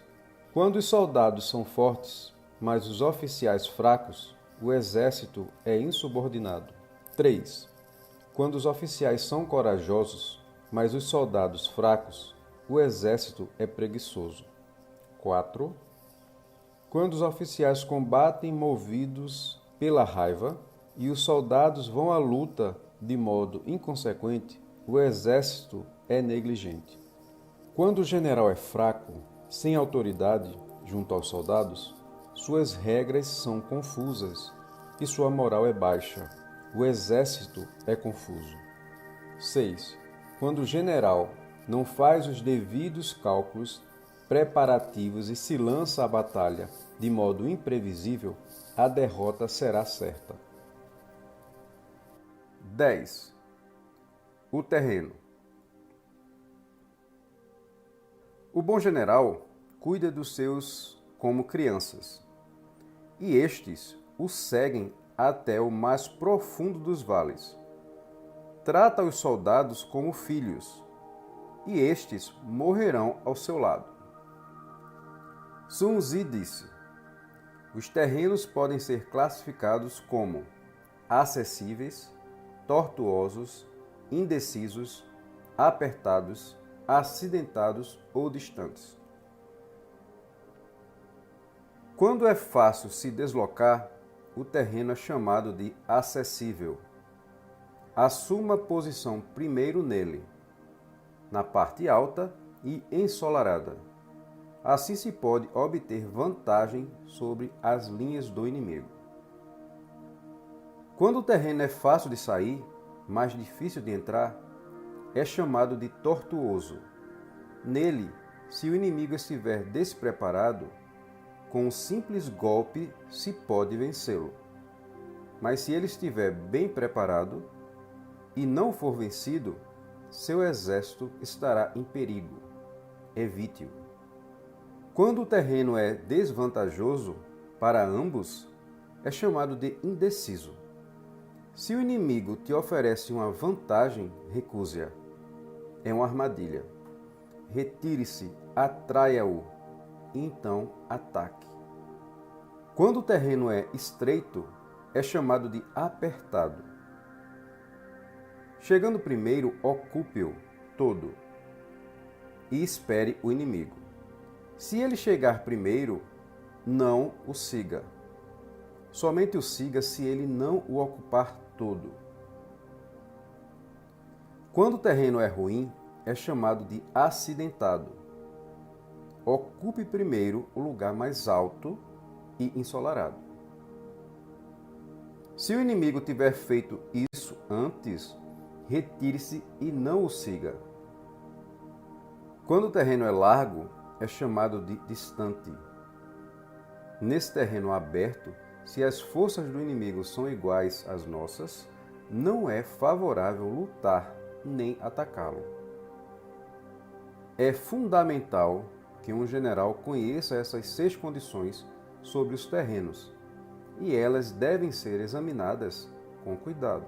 Quando os soldados são fortes, mas os oficiais fracos, o exército é insubordinado. 3. Quando os oficiais são corajosos, mas os soldados fracos, o exército é preguiçoso. 4. Quando os oficiais combatem movidos pela raiva e os soldados vão à luta de modo inconsequente, o exército é negligente. Quando o general é fraco, sem autoridade junto aos soldados, suas regras são confusas e sua moral é baixa. O exército é confuso. 6. Quando o general não faz os devidos cálculos preparativos e se lança à batalha de modo imprevisível, a derrota será certa. 10. O terreno. O bom general cuida dos seus como crianças, e estes o seguem até o mais profundo dos vales. Trata os soldados como filhos, e estes morrerão ao seu lado. Sun Tzu disse: os terrenos podem ser classificados como acessíveis, tortuosos, indecisos, apertados, acidentados ou distantes. Quando é fácil se deslocar, o terreno é chamado de acessível. Assuma posição primeiro nele, na parte alta e ensolarada. Assim se pode obter vantagem sobre as linhas do inimigo. Quando o terreno é fácil de sair, mas difícil de entrar, é chamado de tortuoso. Nele, se o inimigo estiver despreparado, com um simples golpe se pode vencê-lo. Mas se ele estiver bem preparado e não for vencido, seu exército estará em perigo. Evite-o. Quando o terreno é desvantajoso para ambos, é chamado de indeciso. Se o inimigo te oferece uma vantagem, recuse-a. É uma armadilha. Retire-se, atraia-o, e então ataque. Quando o terreno é estreito, é chamado de apertado. Chegando primeiro, ocupe-o todo e espere o inimigo. Se ele chegar primeiro, não o siga. Somente o siga se ele não o ocupar todo. Quando o terreno é ruim, é chamado de acidentado. Ocupe primeiro o lugar mais alto e ensolarado. Se o inimigo tiver feito isso antes, retire-se e não o siga. Quando o terreno é largo, é chamado de distante. Nesse terreno aberto, se as forças do inimigo são iguais às nossas, não é favorável lutar nem atacá-lo. É fundamental que um general conheça essas 6 condições sobre os terrenos, e elas devem ser examinadas com cuidado.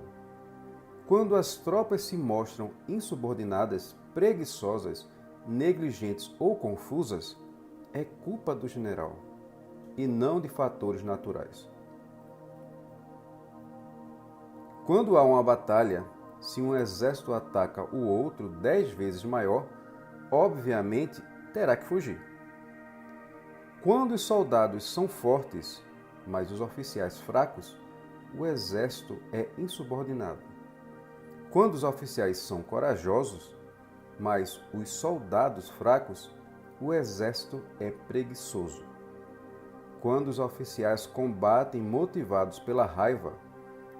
Quando as tropas se mostram insubordinadas, preguiçosas, negligentes ou confusas, é culpa do general e não de fatores naturais. Quando há uma batalha, se um exército ataca o outro 10 vezes maior, obviamente terá que fugir. Quando os soldados são fortes, mas os oficiais fracos, o exército é insubordinado. Quando os oficiais são corajosos, mas os soldados fracos, o exército é preguiçoso. Quando os oficiais combatem motivados pela raiva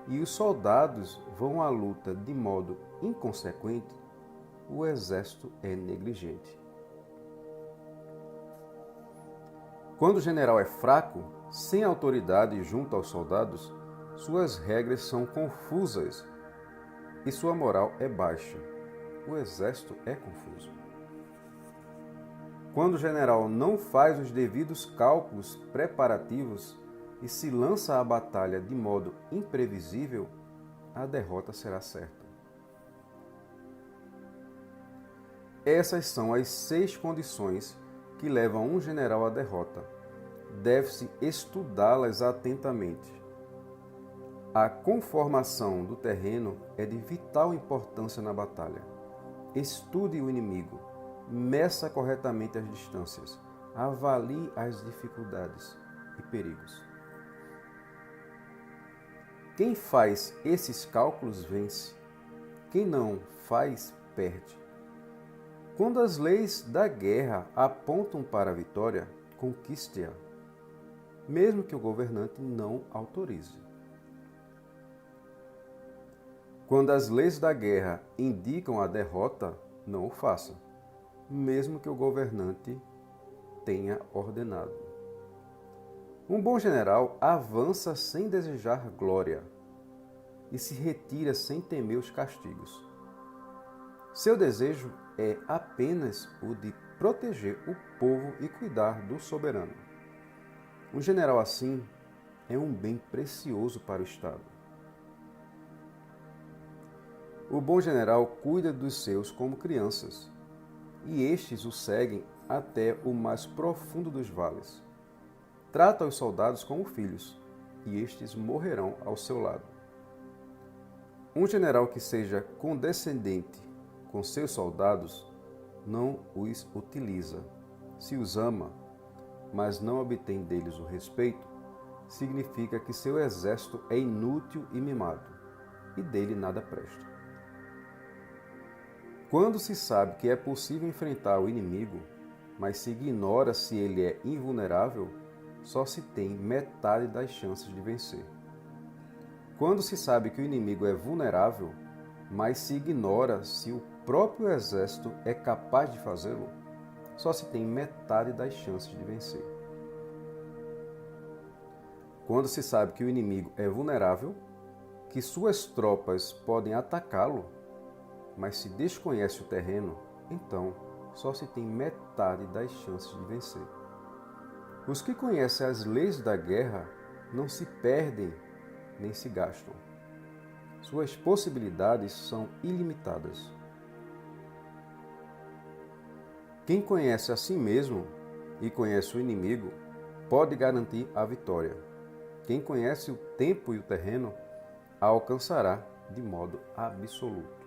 e os soldados vão à luta de modo inconsequente, o exército é negligente. Quando o general é fraco, sem autoridade junto aos soldados, suas regras são confusas e sua moral é baixa. O exército é confuso. Quando o general não faz os devidos cálculos preparativos e se lança à batalha de modo imprevisível, a derrota será certa. Essas são as 6 condições que levam um general à derrota. Deve-se estudá-las atentamente. A conformação do terreno é de vital importância na batalha. Estude o inimigo, meça corretamente as distâncias, avalie as dificuldades e perigos. Quem faz esses cálculos vence. Quem não faz, perde. Quando as leis da guerra apontam para a vitória, conquiste-a, mesmo que o governante não autorize. Quando as leis da guerra indicam a derrota, não o faça, mesmo que o governante tenha ordenado. Um bom general avança sem desejar glória e se retira sem temer os castigos. Seu desejo é apenas o de proteger o povo e cuidar do soberano. Um general assim é um bem precioso para o Estado. O bom general cuida dos seus como crianças, e estes o seguem até o mais profundo dos vales. Trata os soldados como filhos, e estes morrerão ao seu lado. Um general que seja condescendente com seus soldados não os utiliza. Se os ama, mas não obtém deles o respeito, significa que seu exército é inútil e mimado, e dele nada presta. Quando se sabe que é possível enfrentar o inimigo, mas se ignora se ele é invulnerável, só se tem metade das chances de vencer. Quando se sabe que o inimigo é vulnerável, mas se ignora se o próprio exército é capaz de fazê-lo, só se tem metade das chances de vencer. Quando se sabe que o inimigo é vulnerável, que suas tropas podem atacá-lo, mas se desconhece o terreno, então só se tem metade das chances de vencer. Os que conhecem as leis da guerra não se perdem nem se gastam. Suas possibilidades são ilimitadas. Quem conhece a si mesmo e conhece o inimigo pode garantir a vitória. Quem conhece o tempo e o terreno a alcançará de modo absoluto.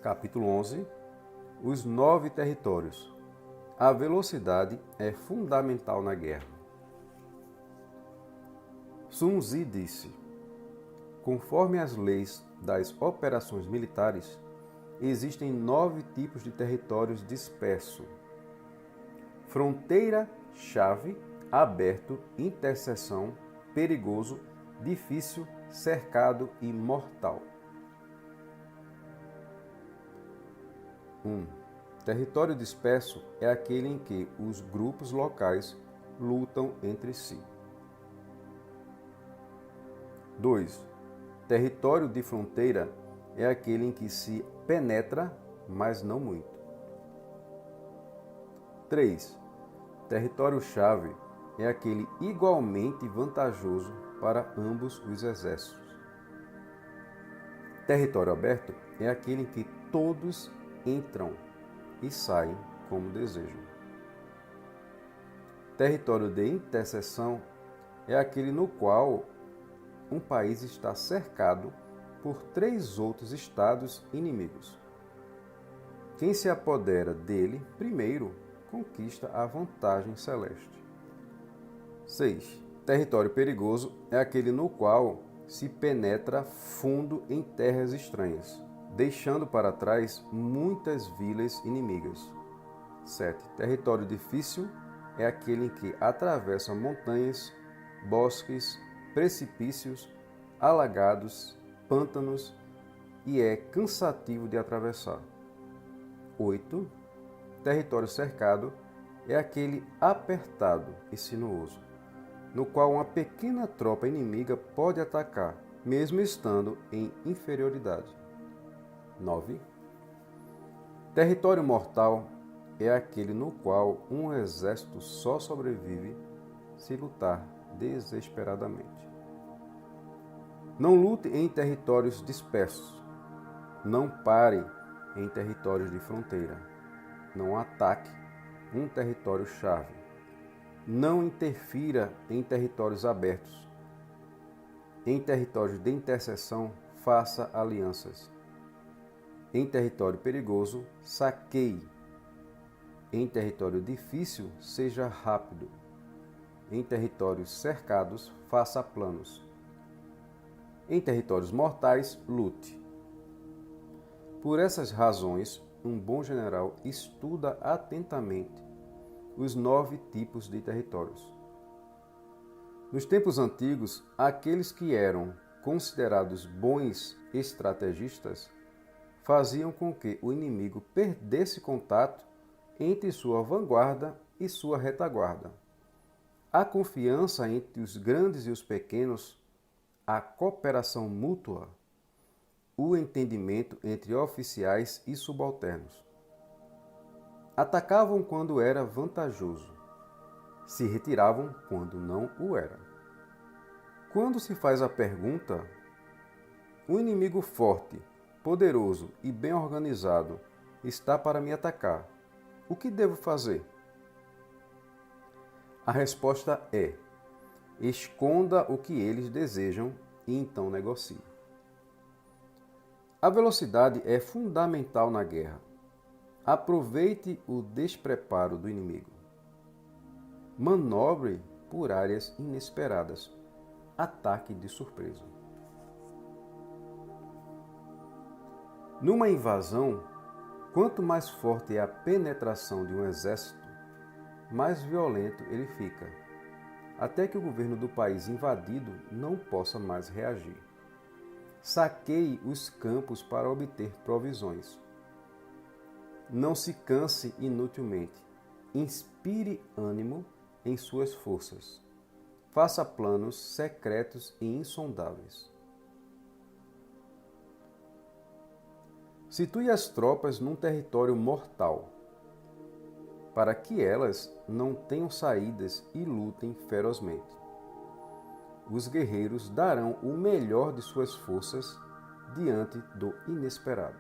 Capítulo 11. Os 9 territórios. A velocidade é fundamental na guerra. Sun Tzu disse: conforme as leis das operações militares, existem 9 tipos de territórios dispersos: fronteira, chave, aberto, interseção, perigoso, difícil, cercado e mortal. 1. Território disperso é aquele em que os grupos locais lutam entre si. 2. Território de fronteira é aquele em que se penetra, mas não muito. 3. Território-chave é aquele igualmente vantajoso para ambos os exércitos. Território aberto é aquele em que todos entram e saem como desejam. Território de interseção é aquele no qual um país está cercado por 3 outros estados inimigos. Quem se apodera dele primeiro conquista a vantagem celeste. 6. Território perigoso é aquele no qual se penetra fundo em terras estranhas, deixando para trás muitas vilas inimigas. 7. Território difícil é aquele em que atravessa montanhas, bosques, precipícios, alagados, pântanos e é cansativo de atravessar. 8. Território cercado é aquele apertado e sinuoso, no qual uma pequena tropa inimiga pode atacar, mesmo estando em inferioridade. 9. Território mortal é aquele no qual um exército só sobrevive se lutar desesperadamente. Não lute em territórios dispersos. Não pare em territórios de fronteira. Não ataque um território-chave. Não interfira em territórios abertos. Em território de interseção, faça alianças. Em território perigoso, saqueie. Em território difícil, seja rápido. Em territórios cercados, faça planos. Em territórios mortais, lute. Por essas razões, um bom general estuda atentamente os 9 tipos de territórios. Nos tempos antigos, aqueles que eram considerados bons estrategistas faziam com que o inimigo perdesse contato entre sua vanguarda e sua retaguarda. A confiança entre os grandes e os pequenos, a cooperação mútua, o entendimento entre oficiais e subalternos. Atacavam quando era vantajoso, se retiravam quando não o era. Quando se faz a pergunta, um inimigo forte, poderoso e bem organizado está para me atacar, o que devo fazer? A resposta é: esconda o que eles desejam e então negocie. A velocidade é fundamental na guerra. Aproveite o despreparo do inimigo. Manobre por áreas inesperadas. Ataque de surpresa. Numa invasão, quanto mais forte é a penetração de um exército, mais violento ele fica, até que o governo do país invadido não possa mais reagir. Saqueie os campos para obter provisões. Não se canse inutilmente. Inspire ânimo em suas forças. Faça planos secretos e insondáveis. Situe as tropas num território mortal, para que elas não tenham saídas e lutem ferozmente. Os guerreiros darão o melhor de suas forças diante do inesperado.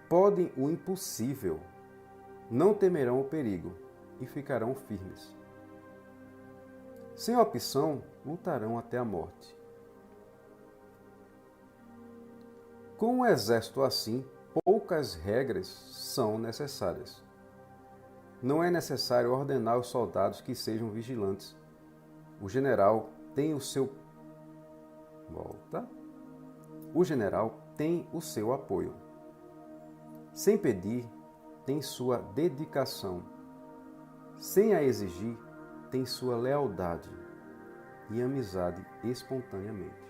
Podem o impossível, não temerão o perigo e ficarão firmes. Sem opção, lutarão até a morte. Com um exército assim, poucas regras são necessárias. Não é necessário ordenar os soldados que sejam vigilantes. O general tem o seu apoio. Sem pedir, tem sua dedicação. Sem a exigir, tem sua lealdade e amizade espontaneamente.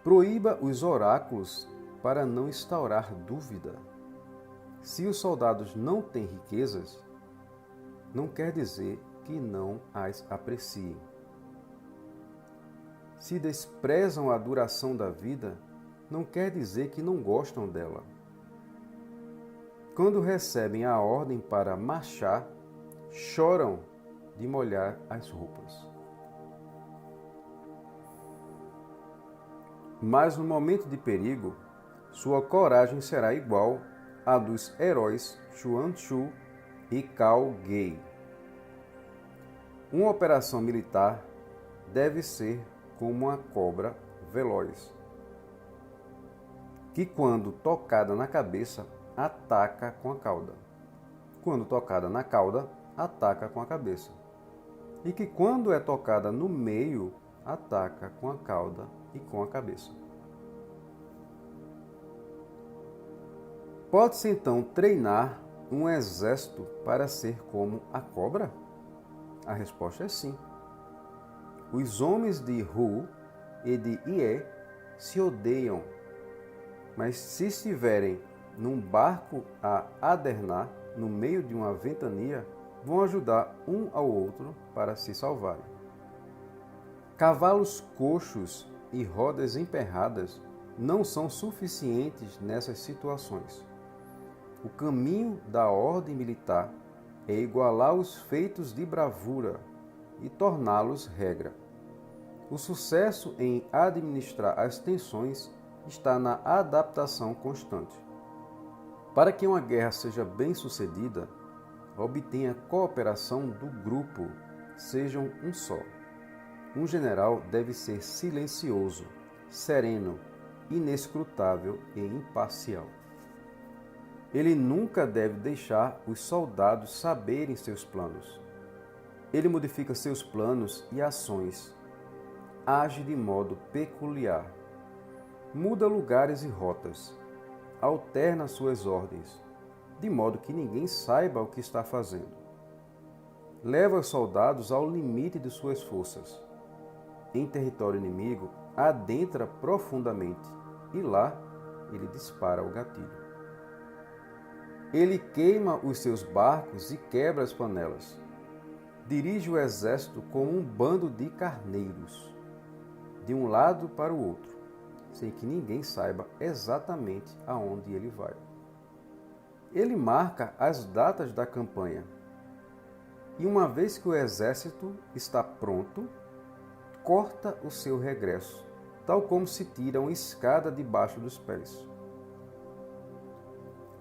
Proíba os oráculos para não instaurar dúvida. Se os soldados não têm riquezas, não quer dizer que não as apreciem. Se desprezam a duração da vida, não quer dizer que não gostam dela. Quando recebem a ordem para marchar, choram de molhar as roupas. Mas no momento de perigo, sua coragem será igual à dos heróis Xuan Tzu e Cao Gei. Uma operação militar deve ser como uma cobra veloz, que quando tocada na cabeça, ataca com a cauda. Quando tocada na cauda, ataca com a cabeça. E que quando é tocada no meio, ataca com a cauda e com a cabeça. Pode-se então treinar um exército para ser como a cobra? A resposta é sim. Os homens de Hu e de Ie se odeiam, mas se estiverem num barco a adernar no meio de uma ventania, vão ajudar um ao outro para se salvarem. Cavalos coxos e rodas emperradas não são suficientes nessas situações. O caminho da ordem militar é igualar os feitos de bravura e torná-los regra. O sucesso em administrar as tensões está na adaptação constante. Para que uma guerra seja bem-sucedida, obtenha cooperação do grupo, sejam um só. Um general deve ser silencioso, sereno, inescrutável e imparcial. Ele nunca deve deixar os soldados saberem seus planos. Ele modifica seus planos e ações. Age de modo peculiar. Muda lugares e rotas. Alterna suas ordens, de modo que ninguém saiba o que está fazendo. Leva os soldados ao limite de suas forças. Em território inimigo, adentra profundamente e lá ele dispara o gatilho. Ele queima os seus barcos e quebra as panelas. Dirige o exército como um bando de carneiros, de um lado para o outro, sem que ninguém saiba exatamente aonde ele vai. Ele marca as datas da campanha. E uma vez que o exército está pronto, corta o seu regresso, tal como se tira uma escada debaixo dos pés.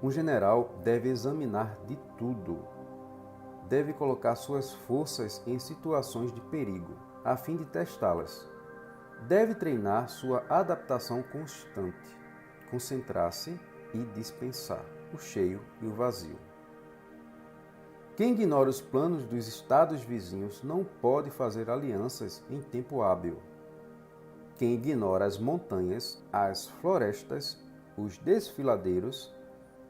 Um general deve examinar de tudo. Deve colocar suas forças em situações de perigo, a fim de testá-las. Deve treinar sua adaptação constante, concentrar-se e dispensar o cheio e o vazio. Quem ignora os planos dos estados vizinhos não pode fazer alianças em tempo hábil. Quem ignora as montanhas, as florestas, os desfiladeiros,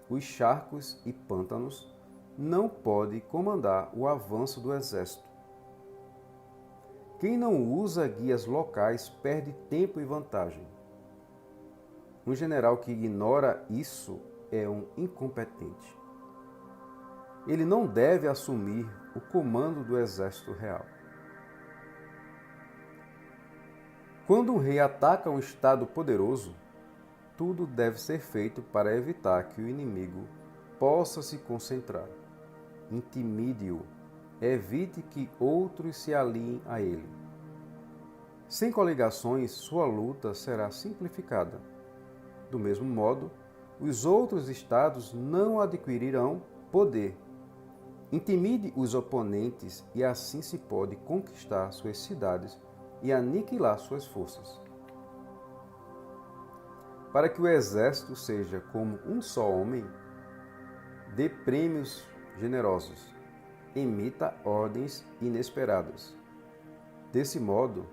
os charcos e pântanos, não pode comandar o avanço do exército. Quem não usa guias locais perde tempo e vantagem. Um general que ignora isso é um incompetente. Ele não deve assumir o comando do exército real. Quando um rei ataca um estado poderoso, tudo deve ser feito para evitar que o inimigo possa se concentrar. Intimide-o. Evite que outros se aliem a ele. Sem coligações, sua luta será simplificada. Do mesmo modo, os outros estados não adquirirão poder. Intimide os oponentes e assim se pode conquistar suas cidades e aniquilar suas forças. Para que o exército seja como um só homem, dê prêmios generosos, emita ordens inesperadas. Desse modo,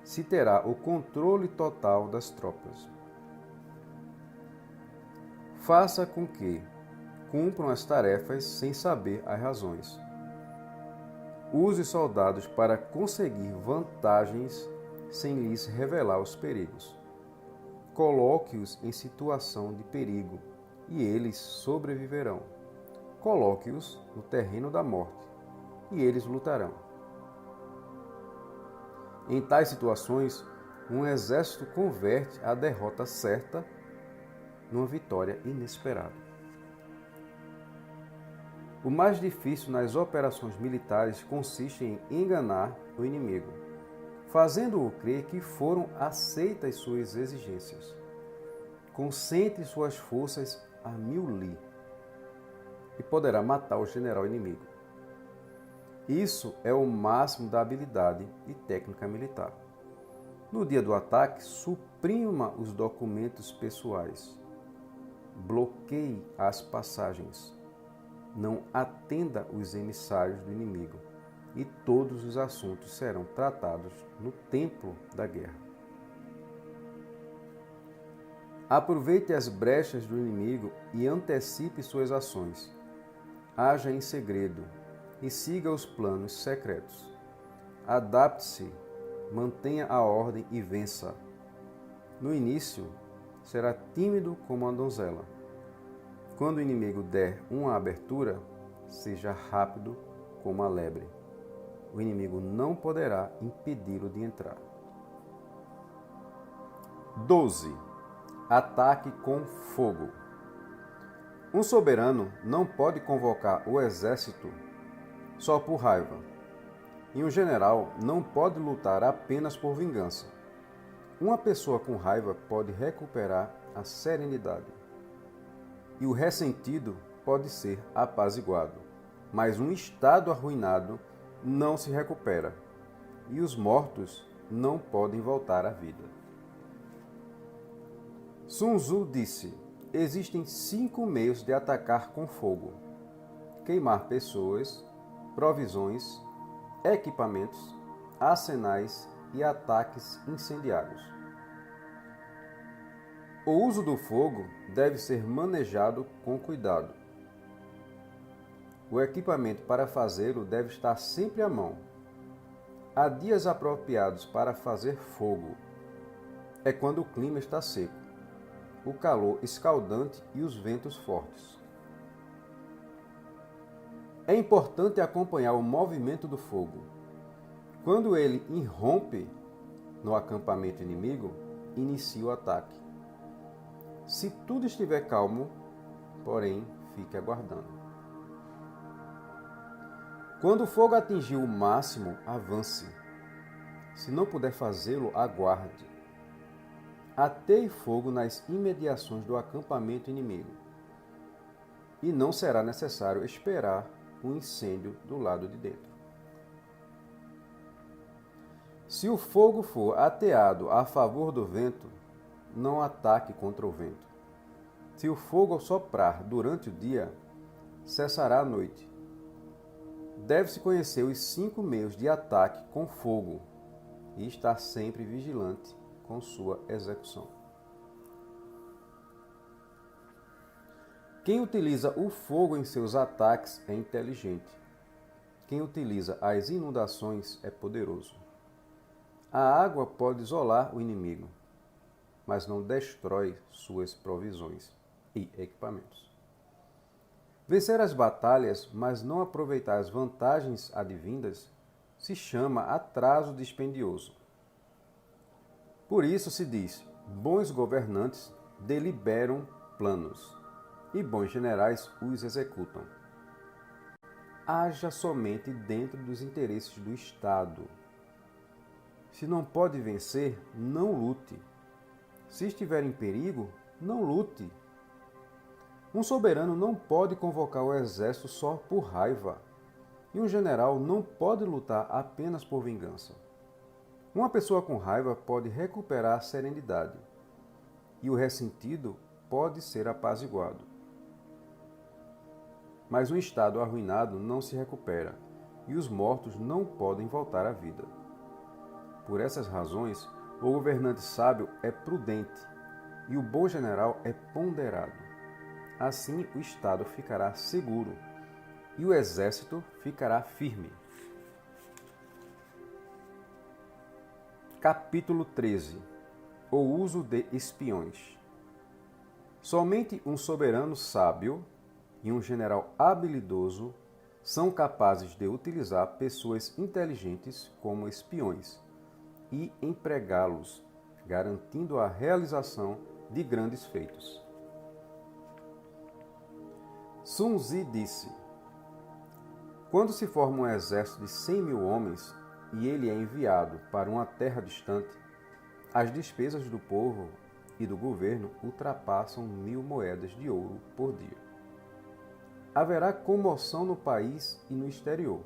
se terá o controle total das tropas. Faça com que cumpram as tarefas sem saber as razões. Use soldados para conseguir vantagens sem lhes revelar os perigos. Coloque-os em situação de perigo e eles sobreviverão. Coloque-os no terreno da morte e eles lutarão. Em tais situações, um exército converte a derrota certa numa vitória inesperada. O mais difícil nas operações militares consiste em enganar o inimigo, fazendo-o crer que foram aceitas suas exigências. Concentre suas forças a 1000 li e poderá matar o general inimigo. Isso é o máximo da habilidade e técnica militar. No dia do ataque, suprima os documentos pessoais. Bloqueie as passagens. Não atenda os emissários do inimigo. E todos os assuntos serão tratados no templo da guerra. Aproveite as brechas do inimigo e antecipe suas ações. Haja em segredo e siga os planos secretos. Adapte-se, mantenha a ordem e vença. No início, será tímido como a donzela. Quando o inimigo der uma abertura, seja rápido como a lebre. O inimigo não poderá impedi-lo de entrar. 12. Ataque com fogo. Um soberano não pode convocar o exército só por raiva. E um general não pode lutar apenas por vingança. Uma pessoa com raiva pode recuperar a serenidade. E o ressentido pode ser apaziguado. Mas um estado arruinado não se recupera, e os mortos não podem voltar à vida. Sun Tzu disse: existem 5 meios de atacar com fogo: queimar pessoas, provisões, equipamentos, arsenais e ataques incendiários. O uso do fogo deve ser manejado com cuidado. O equipamento para fazê-lo deve estar sempre à mão. Há dias apropriados para fazer fogo. É quando o clima está seco, o calor escaldante e os ventos fortes. É importante acompanhar o movimento do fogo. Quando ele irrompe no acampamento inimigo, inicie o ataque. Se tudo estiver calmo, porém, fique aguardando. Quando o fogo atingir o máximo, avance. Se não puder fazê-lo, aguarde. Ateie fogo nas imediações do acampamento inimigo. E não será necessário esperar um incêndio do lado de dentro. Se o fogo for ateado a favor do vento, não ataque contra o vento. Se o fogo soprar durante o dia, cessará à noite. Deve-se conhecer os 5 meios de ataque com fogo e estar sempre vigilante com sua execução. Quem utiliza o fogo em seus ataques é inteligente. Quem utiliza as inundações é poderoso. A água pode isolar o inimigo, mas não destrói suas provisões e equipamentos. Vencer as batalhas, mas não aproveitar as vantagens advindas, se chama atraso dispendioso. Por isso se diz: bons governantes deliberam planos, e bons generais os executam. Haja somente dentro dos interesses do Estado. Se não pode vencer, não lute. Se estiver em perigo, não lute. Um soberano não pode convocar o exército só por raiva, e um general não pode lutar apenas por vingança. Uma pessoa com raiva pode recuperar a serenidade, e o ressentido pode ser apaziguado. Mas um estado arruinado não se recupera, e os mortos não podem voltar à vida. Por essas razões, o governante sábio é prudente, e o bom general é ponderado. Assim, o Estado ficará seguro e o exército ficará firme. Capítulo 13. O uso de espiões. Somente um soberano sábio e um general habilidoso são capazes de utilizar pessoas inteligentes como espiões e empregá-los, garantindo a realização de grandes feitos. Sun Tzu disse: quando se forma um exército de 100.000 homens e ele é enviado para uma terra distante, as despesas do povo e do governo ultrapassam 1.000 moedas de ouro por dia. Haverá comoção no país e no exterior.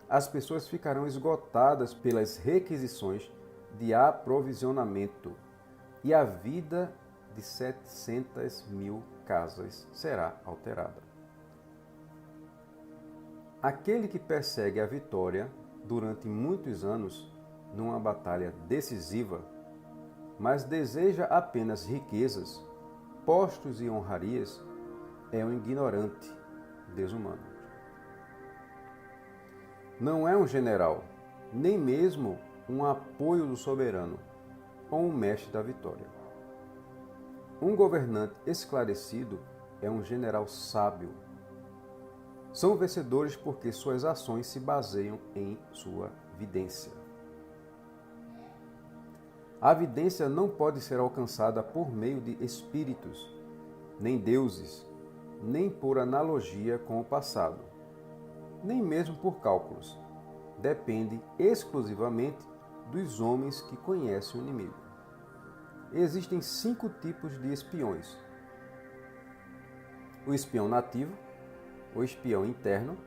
As pessoas ficarão esgotadas pelas requisições de aprovisionamento e a vida de 700.000 casas será alterada. Aquele que persegue a vitória durante muitos anos numa batalha decisiva, mas deseja apenas riquezas, postos e honrarias, é um ignorante desumano. Não é um general, nem mesmo um apoio do soberano ou um mestre da vitória. Um governante esclarecido é um general sábio. São vencedores porque suas ações se baseiam em sua vidência. A vidência não pode ser alcançada por meio de espíritos, nem deuses, nem por analogia com o passado, nem mesmo por cálculos. Depende exclusivamente dos homens que conhecem o inimigo. Existem 5 tipos de espiões: o espião nativo, o espião interno,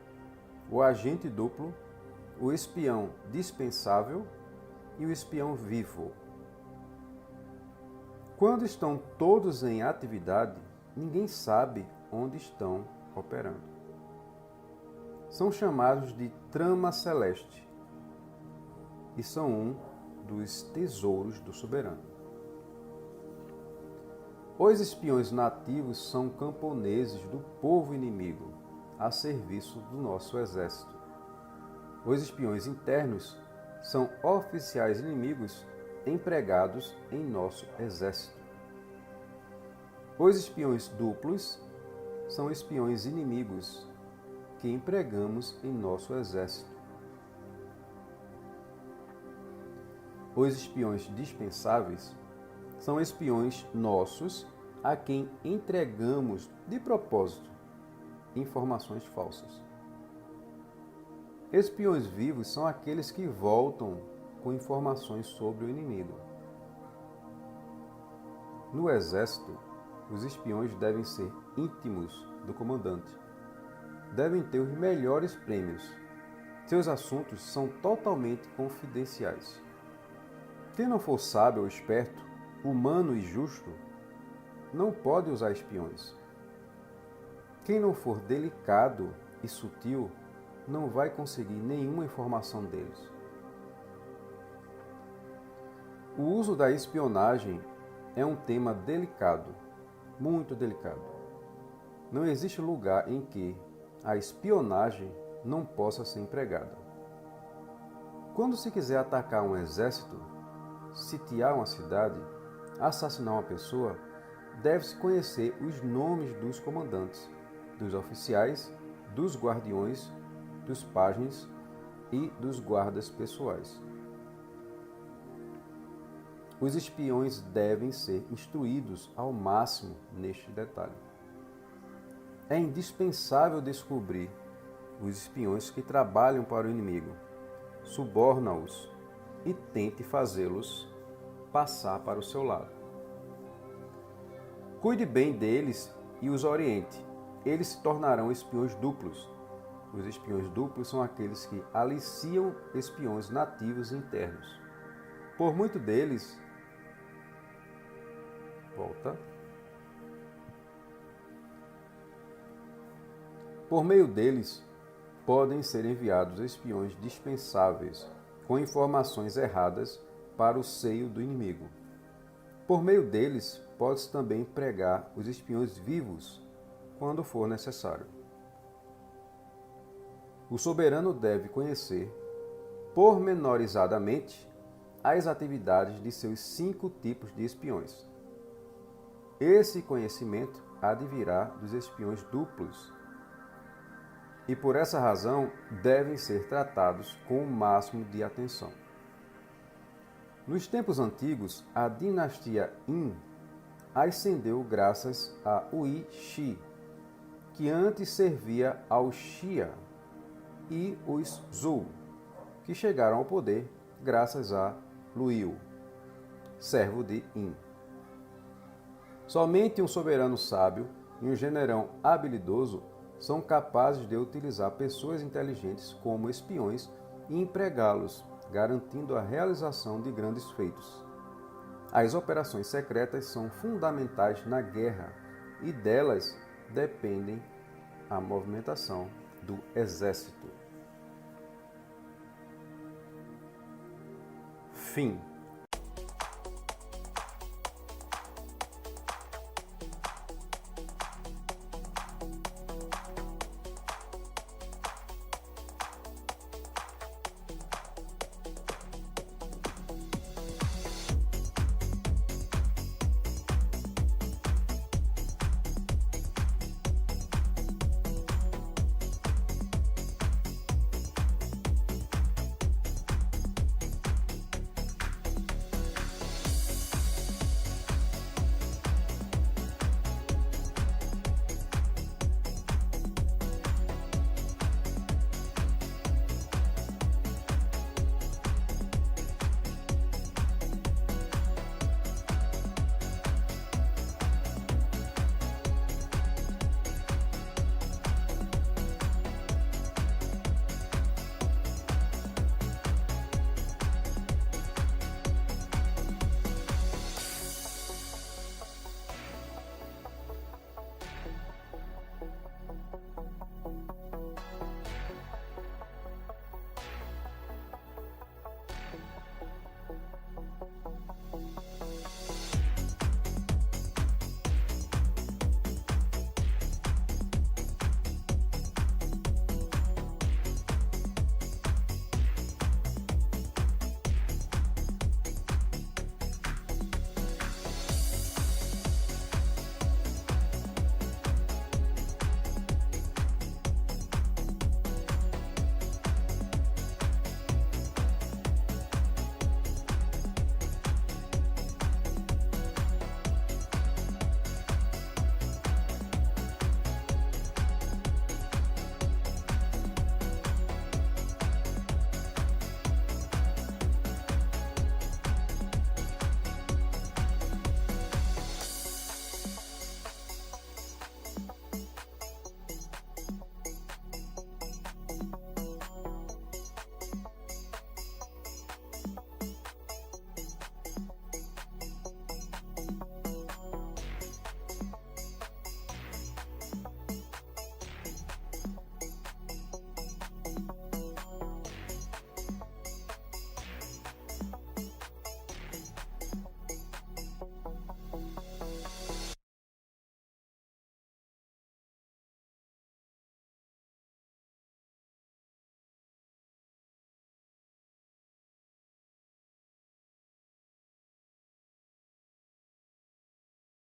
o agente duplo, o espião dispensável e o espião vivo. Quando estão todos em atividade, ninguém sabe onde estão operando. São chamados de trama celeste e são um dos tesouros do soberano. Os espiões nativos são camponeses do povo inimigo, a serviço do nosso exército. Os espiões internos são oficiais inimigos empregados em nosso exército. Os espiões duplos são espiões inimigos que empregamos em nosso exército. Os espiões dispensáveis são espiões nossos a quem entregamos de propósito informações falsas. Espiões vivos são aqueles que voltam com informações sobre o inimigo. No exército, os espiões devem ser íntimos do comandante. Devem ter os melhores prêmios. Seus assuntos são totalmente confidenciais. Quem não for sábio ou esperto, humano e justo, não pode usar espiões. Quem não for delicado e sutil, não vai conseguir nenhuma informação deles. O uso da espionagem é um tema delicado, muito delicado. Não existe lugar em que a espionagem não possa ser empregada. Quando se quiser atacar um exército, sitiar uma cidade, assassinar uma pessoa, deve-se conhecer os nomes dos comandantes, dos oficiais, dos guardiões, dos pajens e dos guardas pessoais. Os espiões devem ser instruídos ao máximo neste detalhe. É indispensável descobrir os espiões que trabalham para o inimigo, suborna-os e tente fazê-los passar para o seu lado. Cuide bem deles e os oriente. Eles se tornarão espiões duplos. Os espiões duplos são aqueles que aliciam espiões nativos internos. Por muito deles, Por meio deles, podem ser enviados espiões dispensáveis, com informações erradas para o seio do inimigo. Por meio deles, pode-se também empregar os espiões vivos, quando for necessário. O soberano deve conhecer, pormenorizadamente, as atividades de seus 5 tipos de espiões. Esse conhecimento advirá dos espiões duplos, e por essa razão devem ser tratados com o máximo de atenção. Nos tempos antigos, a dinastia Yin ascendeu graças a Hui Shi, que antes servia ao Xia, e os Zhou, que chegaram ao poder graças a Luiu, servo de Yin. Somente um soberano sábio e um general habilidoso são capazes de utilizar pessoas inteligentes como espiões e empregá-los, garantindo a realização de grandes feitos. As operações secretas são fundamentais na guerra e delas dependem a movimentação do exército. Fim.